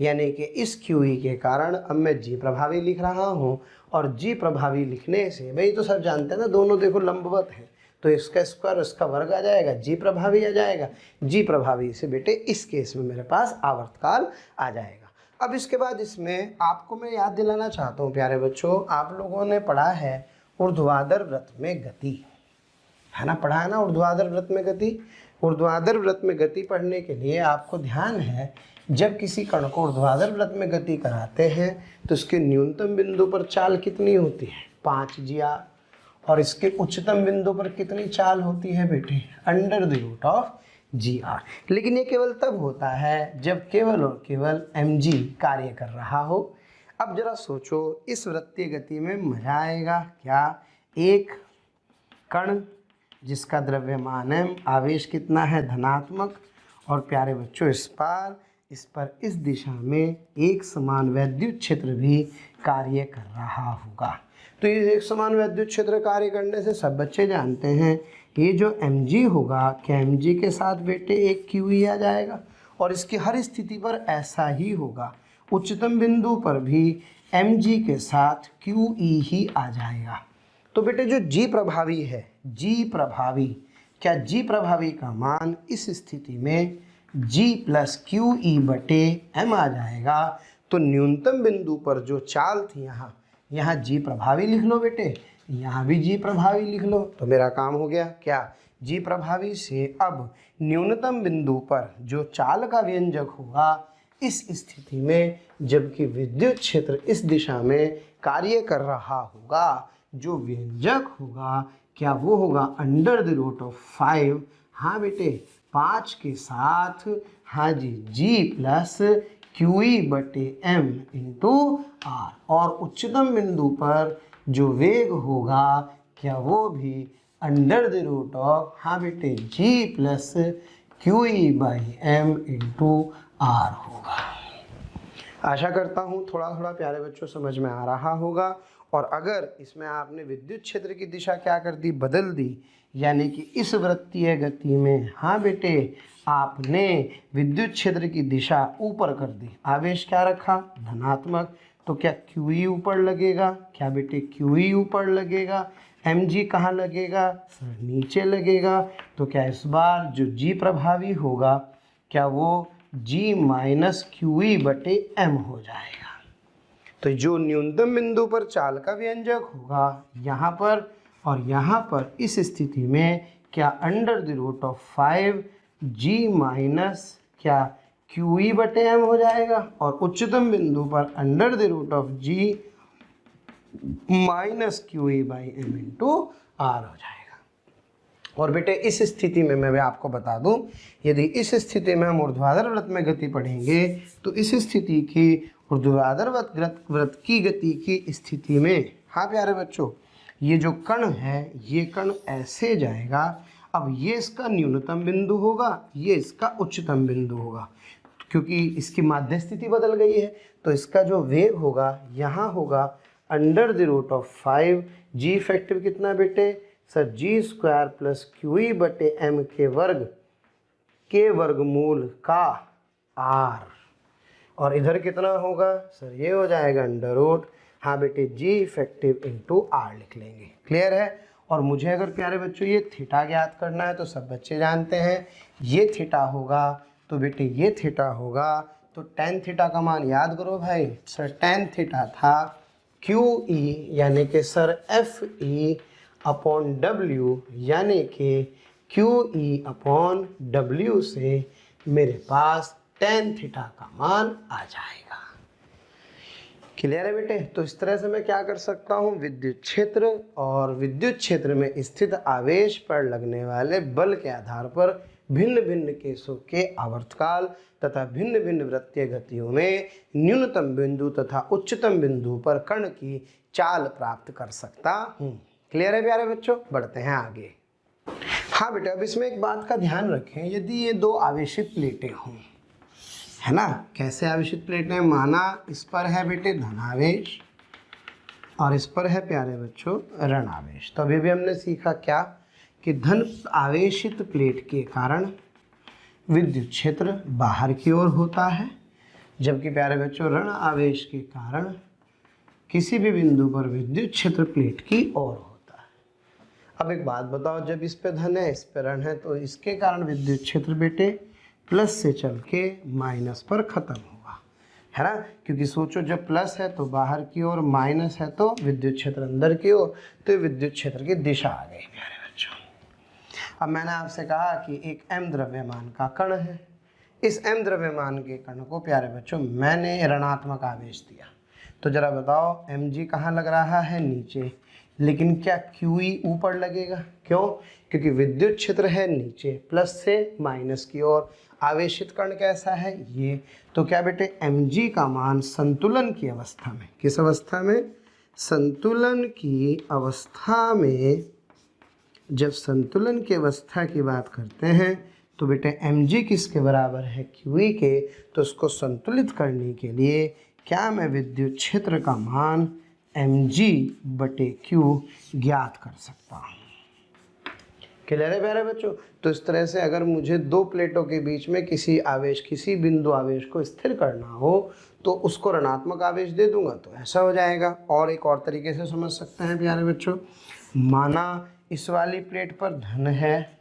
यानी कि इस QE के कारण अब मैं g प्रभावी लिख रहा हूँ, और g प्रभावी लिखने से भाई तो सब जानते हैं ना, दोनों देखो लंबवत है, तो इसका स्क्वायर उसका वर्ग आ जाएगा, g प्रभावी आ जाएगा। g प्रभावी से बेटे इस केस में मेरे पास आवर्तकाल आ जाएगा। अब इसके बाद इसमें आपको मैं याद दिलाना चाहता हूँ प्यारे बच्चों, आप लोगों ने पढ़ा है ऊर्ध्वाधर वृत्त में गति, है ना, पढ़ा है ना ऊर्ध्वाधर वृत्त में गति। ऊर्ध्वाधर वृत्त में गति पढ़ने के लिए आपको ध्यान है, जब किसी कण को ऊर्ध्वाधर वृत्त में गति कराते हैं तो इसके न्यूनतम बिंदु पर चाल कितनी होती है 5g, और इसके उच्चतम बिंदु पर कितनी चाल होती है बेटे under the root of gr। लेकिन ये केवल तब होता है जब केवल और केवल mg कार्य कर रहा हो। अब जरा सोचो, इस वृत्तीय गति में मजा आएगा क्या, एक कण जिसका द्रव्यमान m, आवेश कितना है धनात्मक, और प्यारे बच्चों इस पर इस दिशा में एक समान वैद्युत क्षेत्र भी कार्य कर रहा होगा। तो ये एक समान वैद्युत क्षेत्र कार्य करने से सब बच्चे जानते हैं ये जो mg होगा क्या mg के साथ बेटे एक QE आ जाएगा, और इसकी हर स्थिति पर ऐसा ही होगा, उच्चतम बिंदु पर भी mg के साथ QE ही आ जाएगा। तो बेटे जो g प्रभावी है, g प्रभावी, क्या g प्रभावी का मान इस स्थिति में g प्लस QE बटे m आ जाएगा। तो न्यूनतम बिंदु पर जो चाल थी यहाँ g प्रभावी लिख लो बेटे, यहाँ भी g प्रभावी लिख लो, तो मेरा काम हो गया क्या, g प्रभावी से अब न्यूनतम बिंदु पर जो चाल का व्यंजक होगा इस स्थिति में जबकि विद्युत क्षेत्र इस दिशा में कार्य कर रहा होगा, जो व्यंजक होगा क्या वो होगा अंडर द रूट ऑफ 5, हाँ बेटे 5 के साथ, हाँ जी g प्लस QE बटे m इंटू r, और उच्चतम बिंदु पर जो वेग होगा क्या वो भी अंडर द रूट ऑफ, हाँ बेटे g plus QE by m into r होगा। आशा करता हूँ थोड़ा थोड़ा प्यारे बच्चों समझ में आ रहा होगा। और अगर इसमें आपने विद्युत क्षेत्र की दिशा क्या कर दी, बदल दी, यानी कि इस वृत्तीय गति में, हाँ बेटे आपने विद्युत क्षेत्र की दिशा ऊपर कर दी, आवेश क्या रखा धनात्मक, तो क्या QE ऊपर लगेगा, क्या बेटे QE ऊपर लगेगा, mg कहाँ लगेगा सर नीचे लगेगा। तो क्या इस बार जो g प्रभावी होगा क्या वो g माइनस QE बटे m हो जाएगा। तो जो न्यूनतम बिंदु पर चाल का व्यंजक होगा यहाँ पर और यहाँ पर, इस स्थिति में क्या under the root of 5 g minus क्या क्यू ई बटे एम हो जाएगा, और उच्चतम बिंदु पर under the root of g minus q e by m into r हो जाएगा। और बेटे इस स्थिति में मैं आपको बता दूं, यदि इस स्थिति में हम ऊर्ध्वाधर वृत्त में गति पढ़ेंगे तो इस स्थिति की ऊर्ध्वाधर वृत्त की गति की स्थिति में, हाँ प्यारे बच्चों, ये जो कण है ये कण ऐसे जाएगा। अब ये इसका न्यूनतम बिंदु होगा, ये इसका उच्चतम बिंदु होगा, क्योंकि इसकी माध्य स्थिति बदल गई है। तो इसका जो वेग होगा यहाँ होगा under the root of 5 g effective कितना बेटे sir, g square plus q e बटे एम के वर्गमूल का आर, और इधर कितना होगा सर, ये हो जाएगा अंडर रूट, हाँ बेटे जी इफेक्टिव इंटू आर लिख लेंगे। क्लियर है। और मुझे अगर प्यारे बच्चों ये थीटा ज्ञात करना है तो सब बच्चे जानते हैं ये थीटा होगा, तो बेटे ये थीटा होगा, तो टेन थीटा का मान याद करो भाई सर, टेन थीटा था क्यू ई यानी कि sir F E upon W, यानी कि क्यू ई अपॉन डब्ल्यू से मेरे पास टेन थीटा का मान आ जाएगा। क्लियर है बेटे। तो इस तरह से मैं क्या कर सकता हूँ, विद्युत क्षेत्र और विद्युत क्षेत्र में स्थित आवेश पर लगने वाले बल के आधार पर भिन्न भिन्न केसों के आवर्तकाल तथा भिन्न भिन्न वृत्तीय गतियों में न्यूनतम बिंदु तथा उच्चतम बिंदु पर कण की चाल प्राप्त कर सकता हूँ। क्लियर है प्यारे बच्चों, बढ़ते हैं आगे। हाँ बेटा, अब इसमें एक बात का ध्यान रखें, यदि ये दो आवेशित प्लेटें हों, है ना, कैसे आवेशित प्लेटें, माना इस पर है बेटे धनावेश और इस पर है प्यारे बच्चों ऋण आवेश। तो अभी भी हमने सीखा क्या कि धन आवेशित प्लेट के कारण विद्युत क्षेत्र बाहर की ओर होता है, जबकि प्यारे बच्चों ऋण आवेश के कारण किसी भी बिंदु पर विद्युत क्षेत्र प्लेट की ओर होता है। अब एक बात बताओ, जब इस पे धन है इस पे ऋण है तो इसके कारण विद्युत क्षेत्र बेटे प्लस से चल के माइनस पर ख़त्म होगा, है ना, क्योंकि सोचो जब प्लस है तो बाहर की ओर, माइनस है तो विद्युत क्षेत्र अंदर की ओर, तो विद्युत क्षेत्र की दिशा आ गई प्यारे बच्चों। अब मैंने आपसे कहा कि एक m द्रव्यमान का कण है, इस m द्रव्यमान के कण को प्यारे बच्चों मैंने ऋणात्मक आवेश दिया, तो ज़रा बताओ mg कहाँ लग रहा है, नीचे, लेकिन क्या QE ऊपर लगेगा, क्यों, क्योंकि विद्युत क्षेत्र है नीचे, प्लस से माइनस की ओर, आवेशित कण कैसा है ये, तो क्या बेटे mg का मान संतुलन की अवस्था में, किस अवस्था में, संतुलन की अवस्था में, जब संतुलन की अवस्था की बात करते हैं तो बेटे mg किसके बराबर है, QE के, तो उसको संतुलित करने के लिए क्या मैं विद्युत क्षेत्र का मान mg बटे q ज्ञात कर सकता हूँ। क्लियर है प्यारे बच्चों। तो इस तरह से अगर मुझे दो प्लेटों के बीच में किसी आवेश, किसी बिंदु आवेश को स्थिर करना हो तो उसको ऋणात्मक आवेश दे दूंगा तो ऐसा हो जाएगा। और एक और तरीके से समझ सकते हैं प्यारे बच्चों, माना इस वाली प्लेट पर धन है,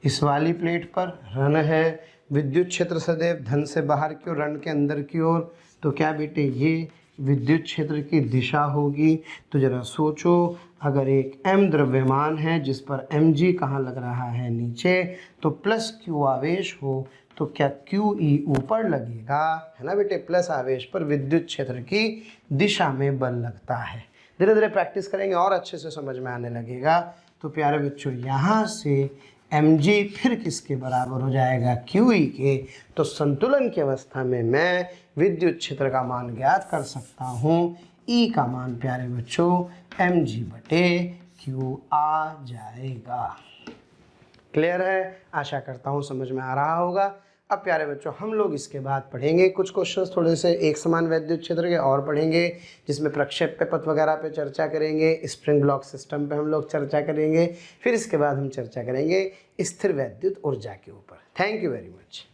इस वाली प्लेट पर ऋण है, विद्युत क्षेत्र सदैव धन से बाहर की ओर, ऋण के अंदर की ओर, तो क्या बेटे ये विद्युत क्षेत्र की दिशा होगी। तो ज़रा सोचो, अगर एक m द्रव्यमान है जिस पर mg कहाँ लग रहा है, नीचे, तो प्लस q आवेश हो तो क्या QE ऊपर लगेगा, है ना बेटे, प्लस आवेश पर विद्युत क्षेत्र की दिशा में बल लगता है। धीरे धीरे प्रैक्टिस करेंगे और अच्छे से समझ में आने लगेगा। तो प्यारे बच्चों यहाँ से mg फिर किसके बराबर हो जाएगा, QE के, तो संतुलन की अवस्था में मैं विद्युत क्षेत्र का मान ज्ञात कर सकता हूँ, E का मान प्यारे बच्चों mg बटे q आ जाएगा। क्लियर है, आशा करता हूँ समझ में आ रहा होगा। अब प्यारे बच्चों हम लोग इसके बाद पढ़ेंगे कुछ क्वेश्चंस थोड़े से एक समान विद्युत क्षेत्र के और पढ़ेंगे, जिसमें प्रक्षेप्य पथ वगैरह पे चर्चा करेंगे, स्प्रिंग ब्लॉक सिस्टम पे हम लोग चर्चा करेंगे, फिर इसके बाद हम चर्चा करेंगे स्थिर वैद्युत ऊर्जा के ऊपर। Thank you very much.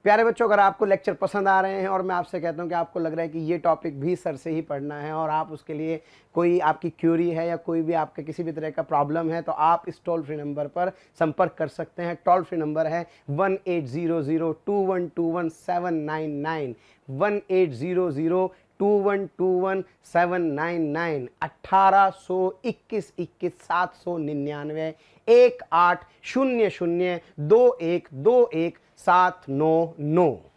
प्यारे बच्चों, अगर आपको लेक्चर पसंद आ रहे हैं और मैं आपसे कहता हूं कि आपको लग रहा है कि ये टॉपिक भी सर से ही पढ़ना है और आप उसके लिए कोई आपकी क्यूरी है या कोई भी आपके किसी भी तरह का प्रॉब्लम है, तो आप इस टोल फ्री नंबर पर संपर्क कर सकते हैं। टोल फ्री नंबर है 180021217999, 1800 2121 799 1821 21 799 1800 21 21 799।